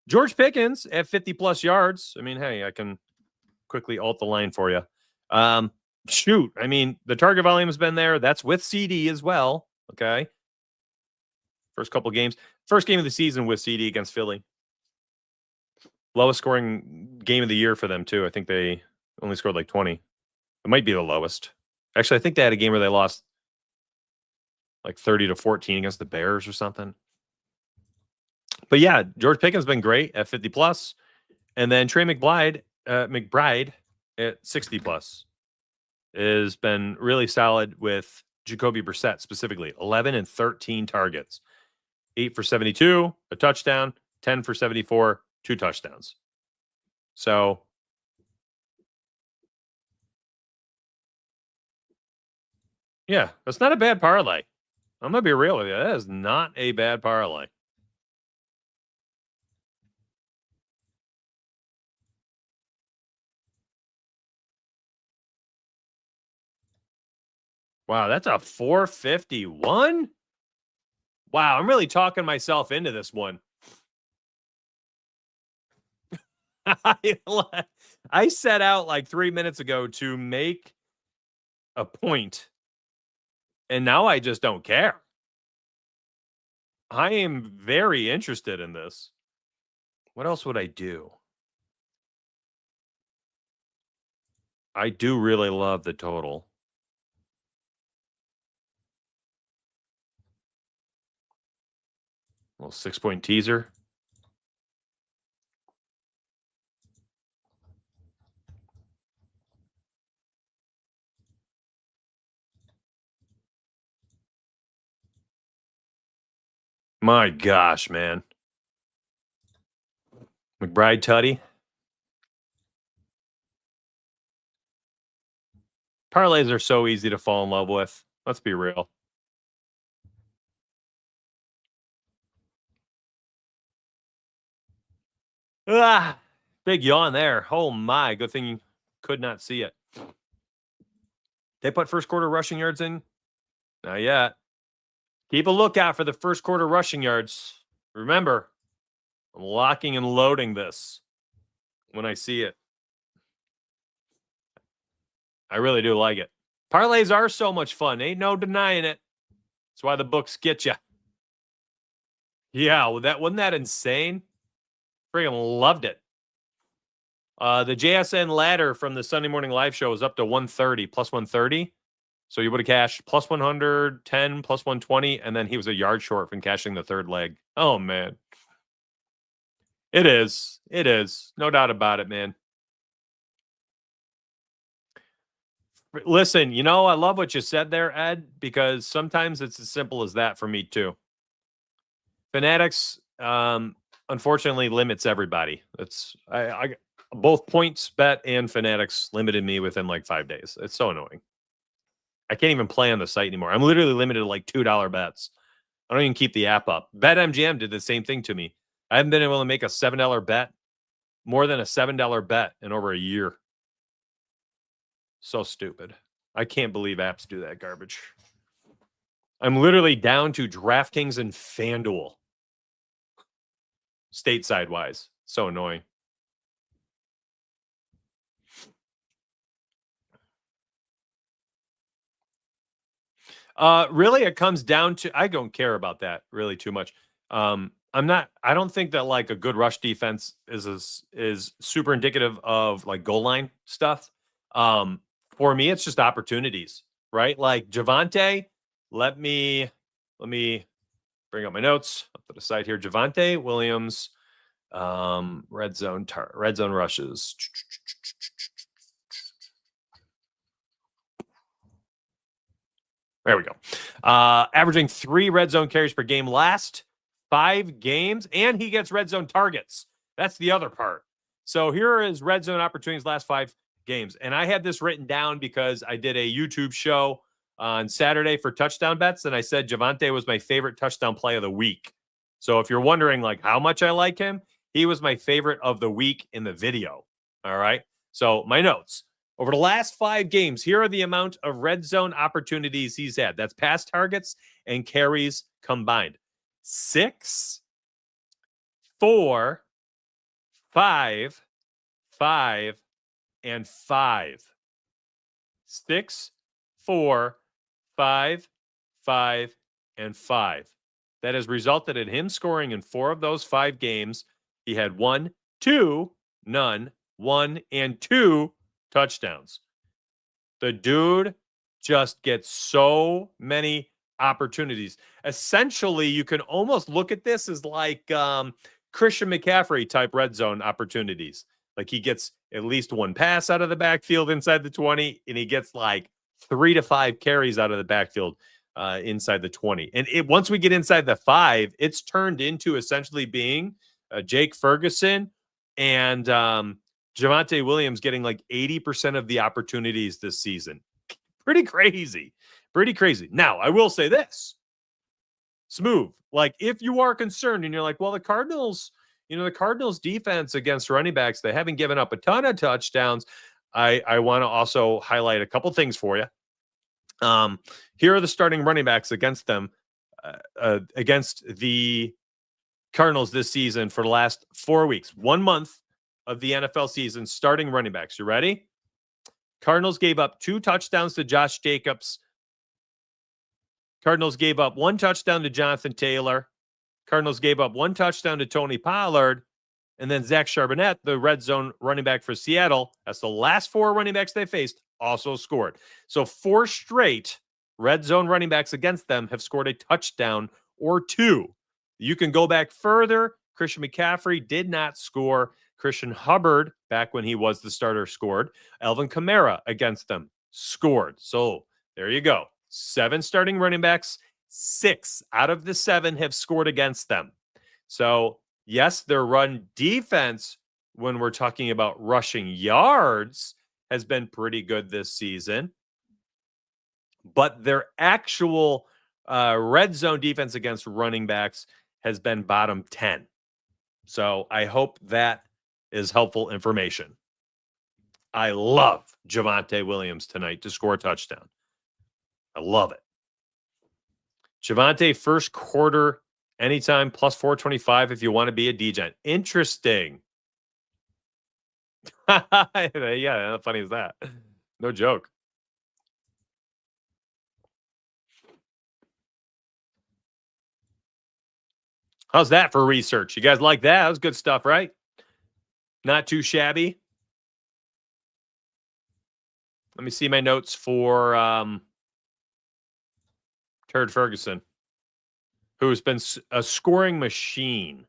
George Pickens at 50+ yards. I mean, hey, I can quickly alt the line for you. Shoot. I mean, the target volume has been there. That's with CD as well. Okay. First couple games. First game of the season with CD against Philly. Lowest scoring game of the year for them, too. I think they only scored like 20. It might be the lowest. Actually, I think they had a game where they lost like 30-14 against the Bears or something. But yeah, George Pickens has been great at 50+. And then Trey McBride at 60+. Has been really solid with Jacoby Brissett specifically. 11 and 13 targets. 8 for 72, a touchdown. 10 for 74, 2 touchdowns. So yeah, that's not a bad parlay. I'm going to be real with you. That is not a bad parlay. Wow, that's a 451? Wow, I'm really talking myself into this one. I set out like 3 minutes ago to make a point, and now I just don't care. I am very interested in this. What else would I do? I do really love the total. A little 6-point teaser. My gosh, man. McBride Tutty. Parlays are so easy to fall in love with. Let's be real. Big yawn there. Oh my, good thing you could not see it. They put first quarter rushing yards in? Not yet. Keep a lookout for the first quarter rushing yards. Remember, I'm locking and loading this when I see it. I really do like it. Parlays are so much fun. Ain't no denying it. That's why the books get you. Yeah, wasn't that insane? Freaking loved it. The JSN ladder from the Sunday morning live show is up to 130, plus 130. So you would have cashed plus 110, plus 120, and then he was a yard short from cashing the third leg. Oh, man. It is. It is. No doubt about it, man. Listen, I love what you said there, Ed, because sometimes it's as simple as that for me, too. Fanatics, unfortunately, limits everybody. It's I both points bet and Fanatics limited me within like 5 days. It's so annoying. I can't even play on the site anymore. I'm literally limited to like $2 bets. I don't even keep the app up. BetMGM did the same thing to me. I haven't been able to make a $7 bet, more than a $7 bet in over a year. So stupid. I can't believe apps do that garbage. I'm literally down to DraftKings and FanDuel. Stateside wise. So annoying. Really, it comes down to, I don't care about that really too much. I don't think that like a good rush defense is super indicative of like goal line stuff. For me, it's just opportunities, right? Like Javonte, let me bring up my notes up to the side here. Javonte Williams, red zone rushes. There we go. Averaging 3 red zone carries per game last 5 games, and he gets red zone targets. That's the other part. So here are his red zone opportunities last 5 games. And I had this written down because I did a YouTube show on Saturday for touchdown bets, and I said Javonte was my favorite touchdown play of the week. So if you're wondering like how much I like him, he was my favorite of the week in the video. All right. So my notes. Over the last 5 games, here are the amount of red zone opportunities he's had. That's pass targets and carries combined. 6, 4, 5, 5, and 5. 6, 4, 5, 5, and 5. That has resulted in him scoring in 4 of those 5 games. He had 1, 2, none, 1, and 2 touchdowns. The dude just gets so many opportunities. Essentially, you can almost look at this as like Christian McCaffrey type red zone opportunities. Like he gets at least 1 pass out of the backfield inside the 20, and he gets like 3 to 5 carries out of the backfield inside the 20. And once we get inside the 5, it's turned into essentially being Jake Ferguson and Javonte Williams getting like 80% of the opportunities this season. Pretty crazy. Pretty crazy. Now, I will say this. Smooth. Like, if you are concerned and you're like, well, the Cardinals defense against running backs, they haven't given up a ton of touchdowns. I want to also highlight a couple things for you. Here are the starting running backs against them, against the Cardinals this season for the last 4 weeks. 1 month of the NFL season, starting running backs. You ready? Cardinals gave up 2 touchdowns to Josh Jacobs. Cardinals gave up 1 touchdown to Jonathan Taylor. Cardinals gave up 1 touchdown to Tony Pollard. And then Zach Charbonnet, the red zone running back for Seattle, that's the last 4 running backs they faced, also scored. So 4 straight red zone running backs against them have scored a touchdown or 2. You can go back further. Christian McCaffrey did not score. Christian Hubbard, back when he was the starter, scored. Alvin Kamara against them scored. So there you go. 7 starting running backs. 6 out of the 7 have scored against them. So yes, their run defense, when we're talking about rushing yards, has been pretty good this season. But their actual red zone defense against running backs has been bottom 10. So I hope that is helpful information. I love Javonte Williams tonight to score a touchdown. I love it. Javonte first quarter anytime plus 425 if you want to be a DGen. Interesting. Yeah, how funny is that? No joke. How's that for research? You guys like that? That was good stuff, right? Not too shabby. Let me see my notes for Turd Ferguson, who's been a scoring machine.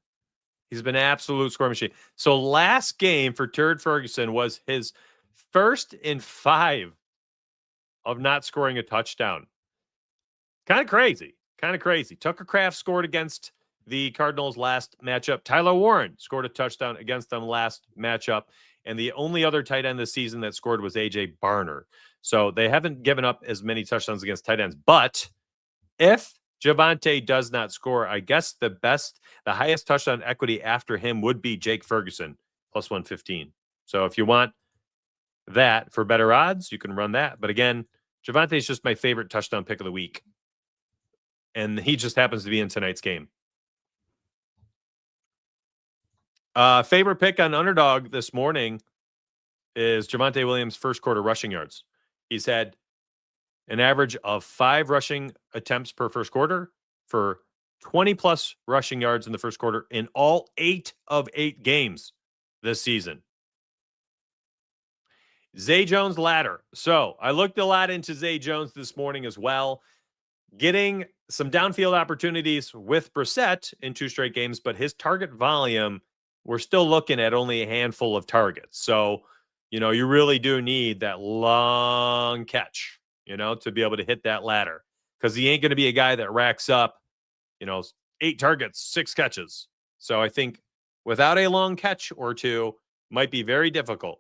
He's been an absolute scoring machine. So last game for Turd Ferguson was his first in 5 of not scoring a touchdown. Kind of crazy. Kind of crazy. Tucker Kraft scored against the Cardinals' last matchup. Tyler Warren scored a touchdown against them last matchup. And the only other tight end this season that scored was A.J. Barner. So they haven't given up as many touchdowns against tight ends. But if Javonte does not score, I guess the highest touchdown equity after him would be Jake Ferguson, plus 115. So if you want that for better odds, you can run that. But again, Javonte is just my favorite touchdown pick of the week. And he just happens to be in tonight's game. Favorite pick on Underdog this morning is Javonte Williams' first quarter rushing yards. He's had an average of 5 rushing attempts per first quarter for 20-plus rushing yards in the first quarter in all 8 of 8 games this season. Zay Jones ladder. So I looked a lot into Zay Jones this morning as well, getting some downfield opportunities with Brissett in 2 straight games, but his target volume, we're still looking at only a handful of targets. So, you really do need that long catch, to be able to hit that ladder, because he ain't going to be a guy that racks up, 8 targets, 6 catches. So I think without a long catch or two might be very difficult.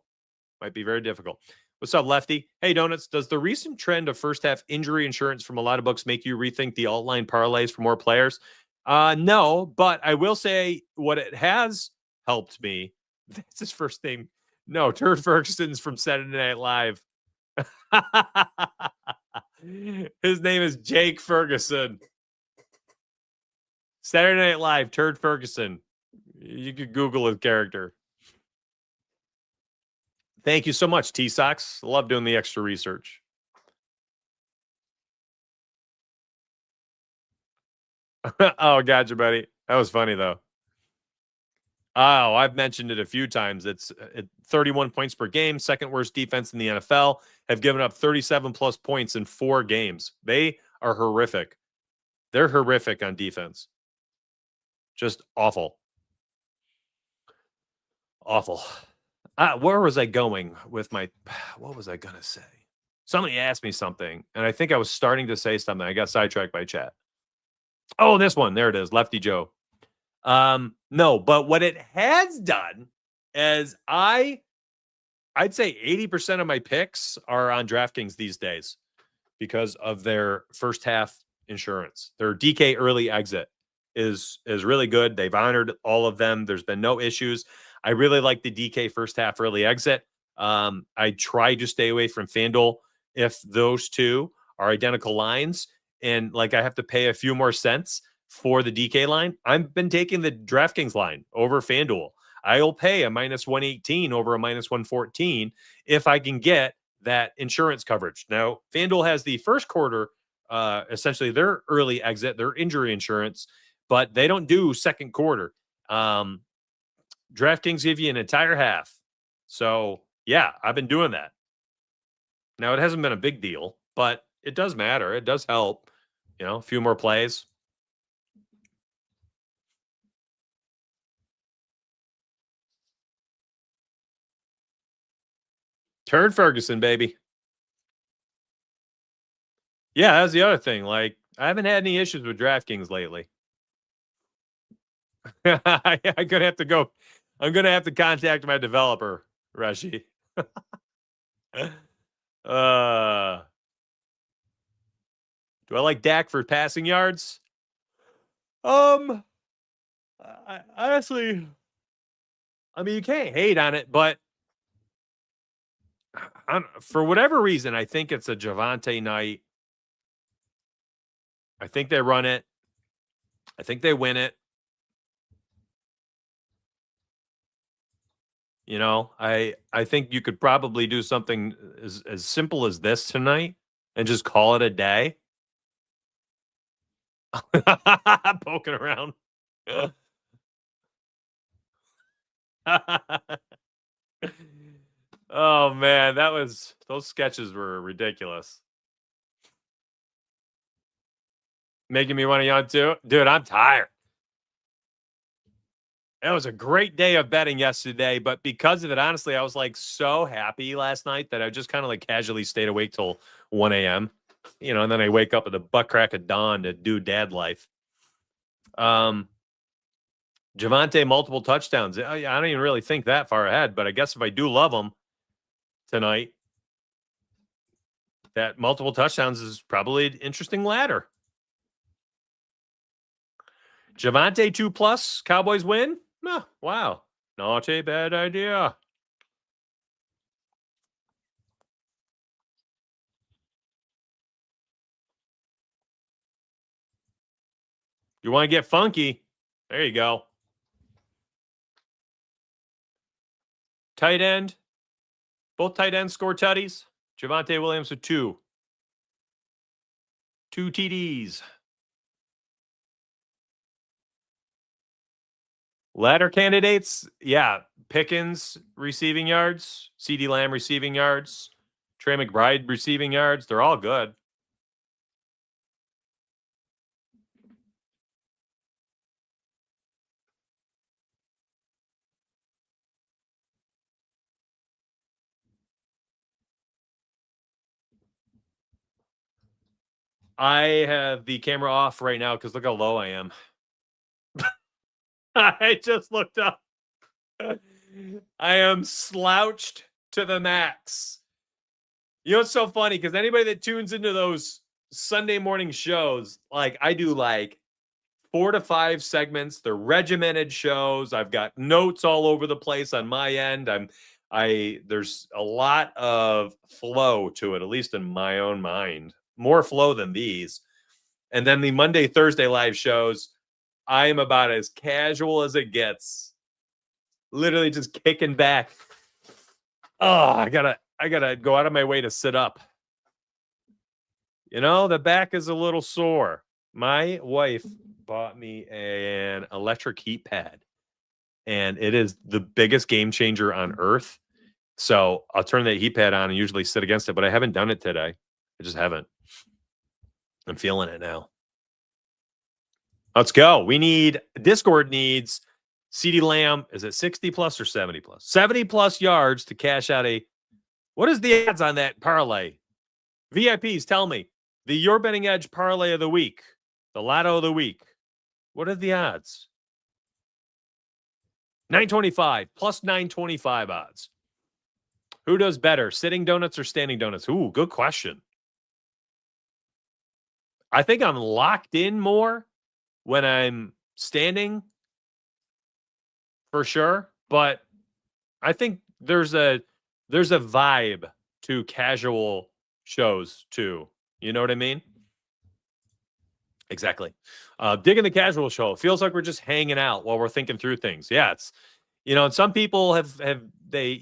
What's up, Lefty? Hey, Donuts, does the recent trend of first half injury insurance from a lot of books make you rethink the alt-line parlays for more players? No, but I will say what it has helped me. That's his first name. No, Turd Ferguson's from Saturday Night Live. His name is Jake Ferguson. Saturday Night Live, Turd Ferguson. You could Google his character. Thank you so much, T-Sox. Love doing the extra research. Oh, gotcha, buddy. That was funny, though. Oh, I've mentioned it a few times. It's 31 points per game, second worst defense in the NFL, have given up 37-plus points in 4 games. They are horrific. They're horrific on defense. Just awful. Awful. Where was I going with what was I going to say? Somebody asked me something, and I think I was starting to say something. I got sidetracked by chat. Oh, this one. There it is. Lefty Joe. No, but what it has done is I'd say 80% of my picks are on DraftKings these days because of their first half insurance. Their DK early exit is really good. They've honored all of them. There's been no issues. I really like the DK first half early exit. I try to stay away from FanDuel if those two are identical lines and I have to pay a few more cents for the DK line. I've been taking the DraftKings line over FanDuel. I'll pay a minus 118 over a minus 114 if I can get that insurance coverage. Now, FanDuel has the first quarter, essentially their early exit, their injury insurance, but they don't do second quarter. DraftKings give you an entire half. So, yeah, I've been doing that. Now, it hasn't been a big deal, but it does matter. It does help. A few more plays. Turd Ferguson, baby. Yeah, that's the other thing. I haven't had any issues with DraftKings lately. I'm gonna have to go. I'm gonna have to contact my developer, Rashi. Do I like Dak for passing yards? Honestly, you can't hate on it, but for whatever reason, I think it's a Javonte night. I think they run it. I think they win it. I think you could probably do something as simple as this tonight and just call it a day. Poking around. Oh man, those sketches were ridiculous. Making me want to yawn too. Dude, I'm tired. It was a great day of betting yesterday, but because of it, honestly, I was so happy last night that I just kind of casually stayed awake till 1 a.m. And then I wake up at the butt crack of dawn to do dad life. Javonte multiple touchdowns. I don't even really think that far ahead, but I guess if I do love him tonight, that multiple touchdowns is probably an interesting ladder. Javonte 2+, Cowboys win? Oh, wow. Not a bad idea. You want to get funky? There you go. Tight end. Both tight ends score tutties. Javonte Williams with 2. 2 TDs. Ladder candidates, yeah. Pickens receiving yards, CeeDee Lamb receiving yards, Trey McBride receiving yards. They're all good. I have the camera off right now because look how low I am. I just looked up. I am slouched to the max. You know, it's so funny because anybody that tunes into those Sunday morning shows, like I do like 4 to 5 segments. They're regimented shows. I've got notes all over the place on my end. There's a lot of flow to it, at least in my own mind. More flow than these. And then the Monday, Thursday live shows, I am about as casual as it gets. Literally just kicking back. Oh, I gotta go out of my way to sit up. You know, the back is a little sore. My wife bought me an electric heat pad, and it is the biggest game changer on earth. So I'll turn that heat pad on and usually sit against it, but I haven't done it today. I just haven't. I'm feeling it now. Let's go. Discord needs CeeDee Lamb. Is it 60+ or 70+? 70+ yards to cash out what is the odds on that parlay? VIPs, tell me. The Your Betting Edge parlay of the week. The Lotto of the week. What are the odds? 925 plus 925 odds. Who does better, sitting donuts or standing donuts? Ooh, good question. I think I'm locked in more when I'm standing for sure, but I think there's a vibe to casual shows too. You know what I mean? Exactly. Digging the casual show. It feels like we're just hanging out while we're thinking through things. Yeah, it's and some people have they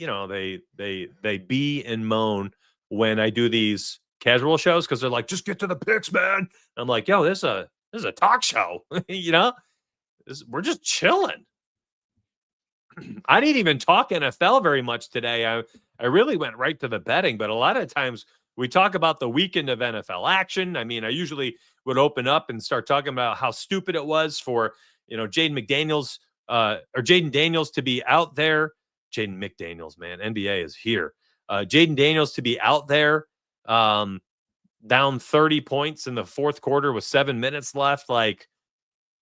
bee and moan when I do these casual shows because they're like, just get to the picks, man. I'm like, yo, this is a talk show. We're just chilling. I didn't even talk NFL very much today. I really went right to the betting, but a lot of times we talk about the weekend of NFL action. I mean, I usually would open up and start talking about how stupid it was for, Jaden Daniels to be out there. Jaden McDaniels, man, NBA is here. Jaden Daniels to be out there, down 30 points in the fourth quarter with 7 minutes left. Like,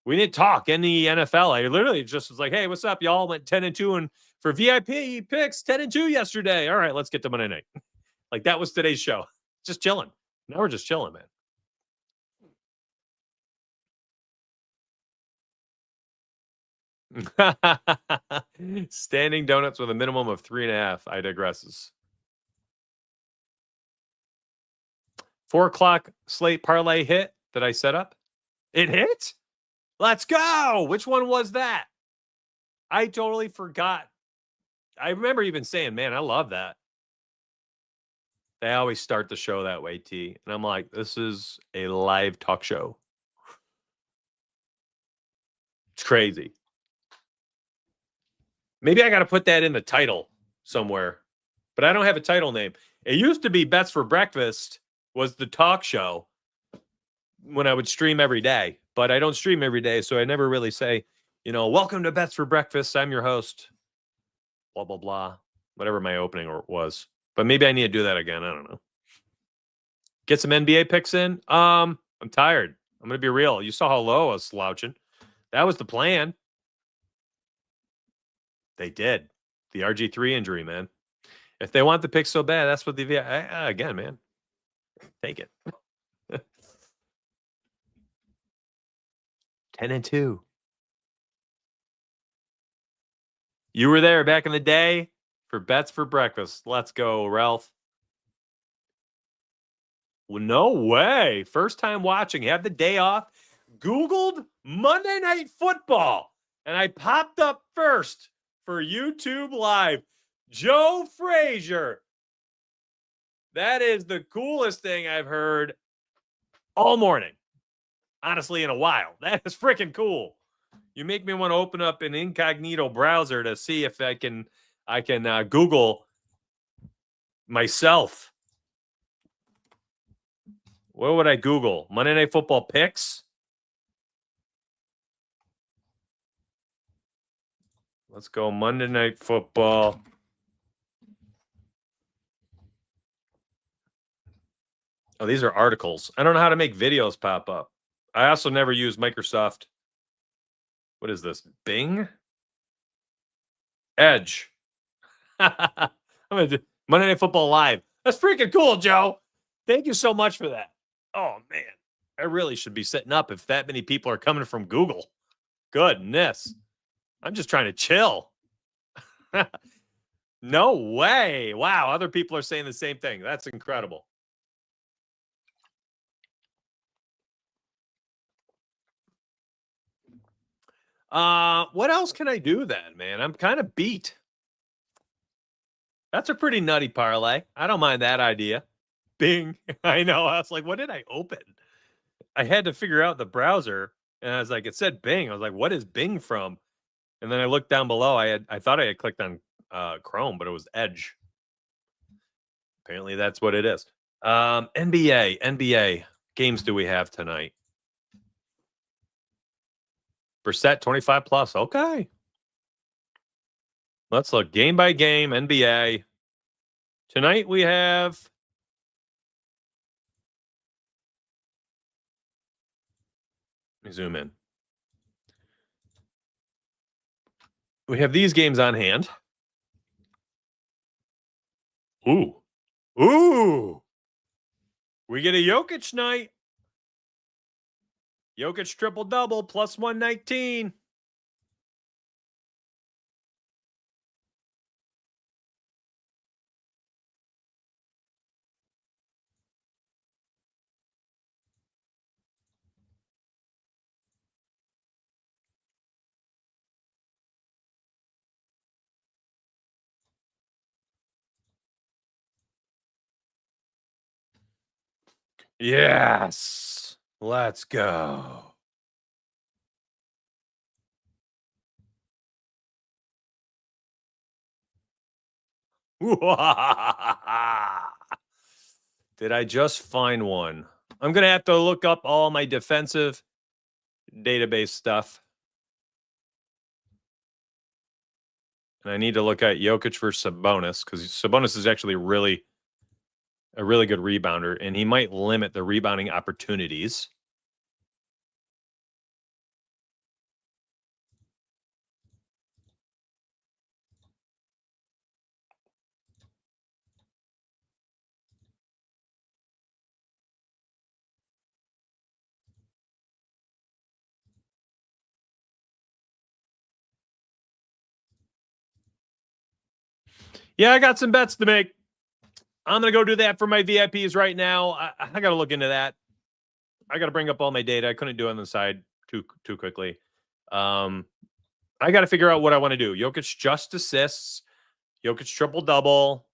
we didn't talk any NFL. I literally just was like, hey, what's up? Y'all went 10-2 and for VIP picks 10-2 yesterday. All right, let's get to Monday night. Like, that was today's show. Just chilling. Now we're just chilling, man. Standing donuts with a minimum of 3.5. I digresses. 4 o'clock slate parlay hit that I set up. It hit? Let's go. Which one was that? I totally forgot. I remember even saying, man, I love that. They always start the show that way, T. And I'm like, this is a live talk show. It's crazy. Maybe I got to put that in the title somewhere, but I don't have a title name. It used to be Bets for Breakfast was the talk show when I would stream every day, but I don't stream every day. So I never really say, welcome to Bets for Breakfast. I'm your host, blah, blah, blah, whatever my opening was. But maybe I need to do that again. I don't know. Get some NBA picks in. I'm tired. I'm going to be real. You saw how low I was slouching. That was the plan. They did. The RG3 injury, man. If they want the pick so bad, that's what the again, man. Take it. 10-2. You were there back in the day for bets for breakfast. Let's go, Ralph. Well, no way. First time watching. Have the day off. Googled Monday Night Football, and I popped up first for YouTube Live. Joe Frazier. That is the coolest thing I've heard all morning. Honestly, in a while. That is freaking cool. You make me want to open up an incognito browser to see if I can Google myself. What would I Google? Monday Night Football picks? Let's go Monday Night Football. Oh, these are articles. I don't know how to make videos pop up. I also never use Microsoft. What is this? Bing? Edge. I'm going to do Monday Night Football Live. That's freaking cool, Joe. Thank you so much for that. Oh, man. I really should be sitting up if that many people are coming from Google. Goodness. I'm just trying to chill. No way. Wow. Other people are saying the same thing. That's incredible. What else can I do then, man? I'm kind of beat. That's a pretty nutty parlay. I don't mind that idea. Bing. I know. I was like, what did I open? I had to figure out the browser, and I was like, it said Bing. I was like, what is Bing from? And then I looked down below. I thought I had clicked on Chrome, but it was Edge. Apparently, that's what it is. NBA games do we have tonight? Brissett 25 plus. Okay. Let's look game by game. NBA. Tonight we have. Let me zoom in. We have these games on hand. Ooh. We get a Jokic night. Jokic triple-double, plus 119. Yes. Let's go. Did I just find one? I'm going to have to look up all my defensive database stuff. And I need to look at Jokic versus Sabonis, because Sabonis is actually a really good rebounder, and he might limit the rebounding opportunities. Yeah, I got some bets to make. I'm going to go do that for my VIPs right now. I got to look into that. I got to bring up all my data. I couldn't do it on the side too quickly. I got to figure out what I want to do. Jokic just assists. Jokic triple-double.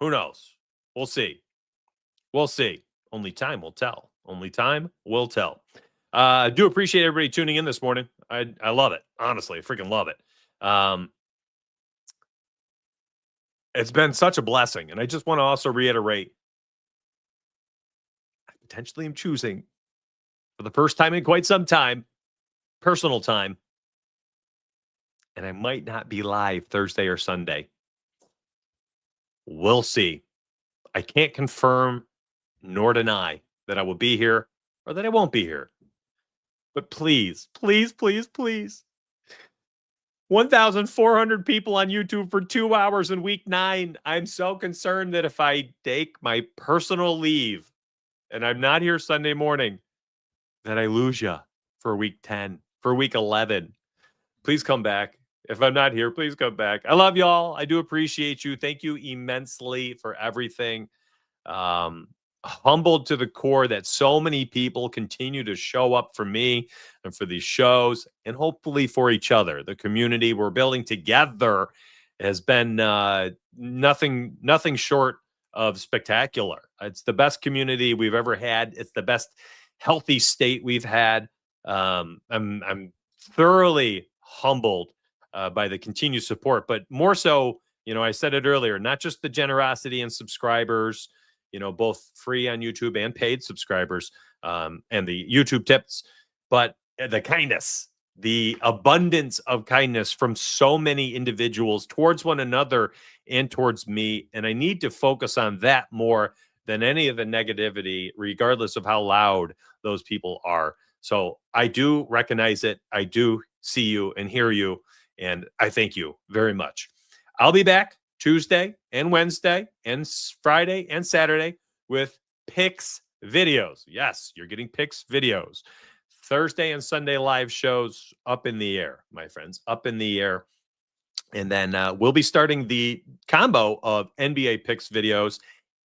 Who knows? We'll see. Only time will tell. I do appreciate everybody tuning in this morning. I love it. Honestly, I freaking love it. It's been such a blessing. And I just want to also reiterate, I potentially am choosing, for the first time in quite some time, personal time. And I might not be live Thursday or Sunday. We'll see. I can't confirm nor deny that I will be here or that I won't be here. But please, 1,400 people on YouTube for 2 hours in week 9. I'm so concerned that if I take my personal leave and I'm not here Sunday morning, that I lose you for week 10, for week 11. Please come back. If I'm not here, please come back. I love y'all. I do appreciate you. Thank you immensely for everything. Humbled to the core that so many people continue to show up for me and for these shows and hopefully for each other. The community we're building together has been nothing short of spectacular. It's the best community we've ever had. It's the best healthy state we've had. I'm thoroughly humbled by the continued support, but more so, I said it earlier, not just the generosity and subscribers, both free on YouTube and paid subscribers, and the YouTube tips, but the kindness, the abundance of kindness from so many individuals towards one another and towards me. And I need to focus on that more than any of the negativity, regardless of how loud those people are. So I do recognize it. I do see you and hear you. And I thank you very much. I'll be back Tuesday and Wednesday and Friday and Saturday with picks videos. Yes, you're getting picks videos. Thursday and Sunday live shows up in the air, my friends, up in the air. And then we'll be starting the combo of NBA picks videos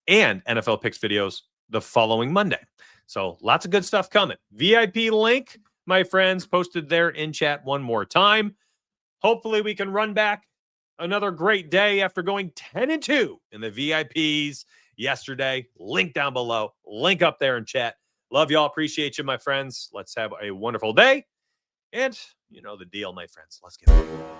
and NFL picks videos the following Monday. So lots of good stuff coming. VIP link, my friends, posted there in chat one more time. Hopefully we can run back another great day after going 10-2 in the VIPs yesterday. Link down below. Link up there in chat. Love y'all. Appreciate you, my friends. Let's have a wonderful day. And you know the deal, my friends. Let's get it.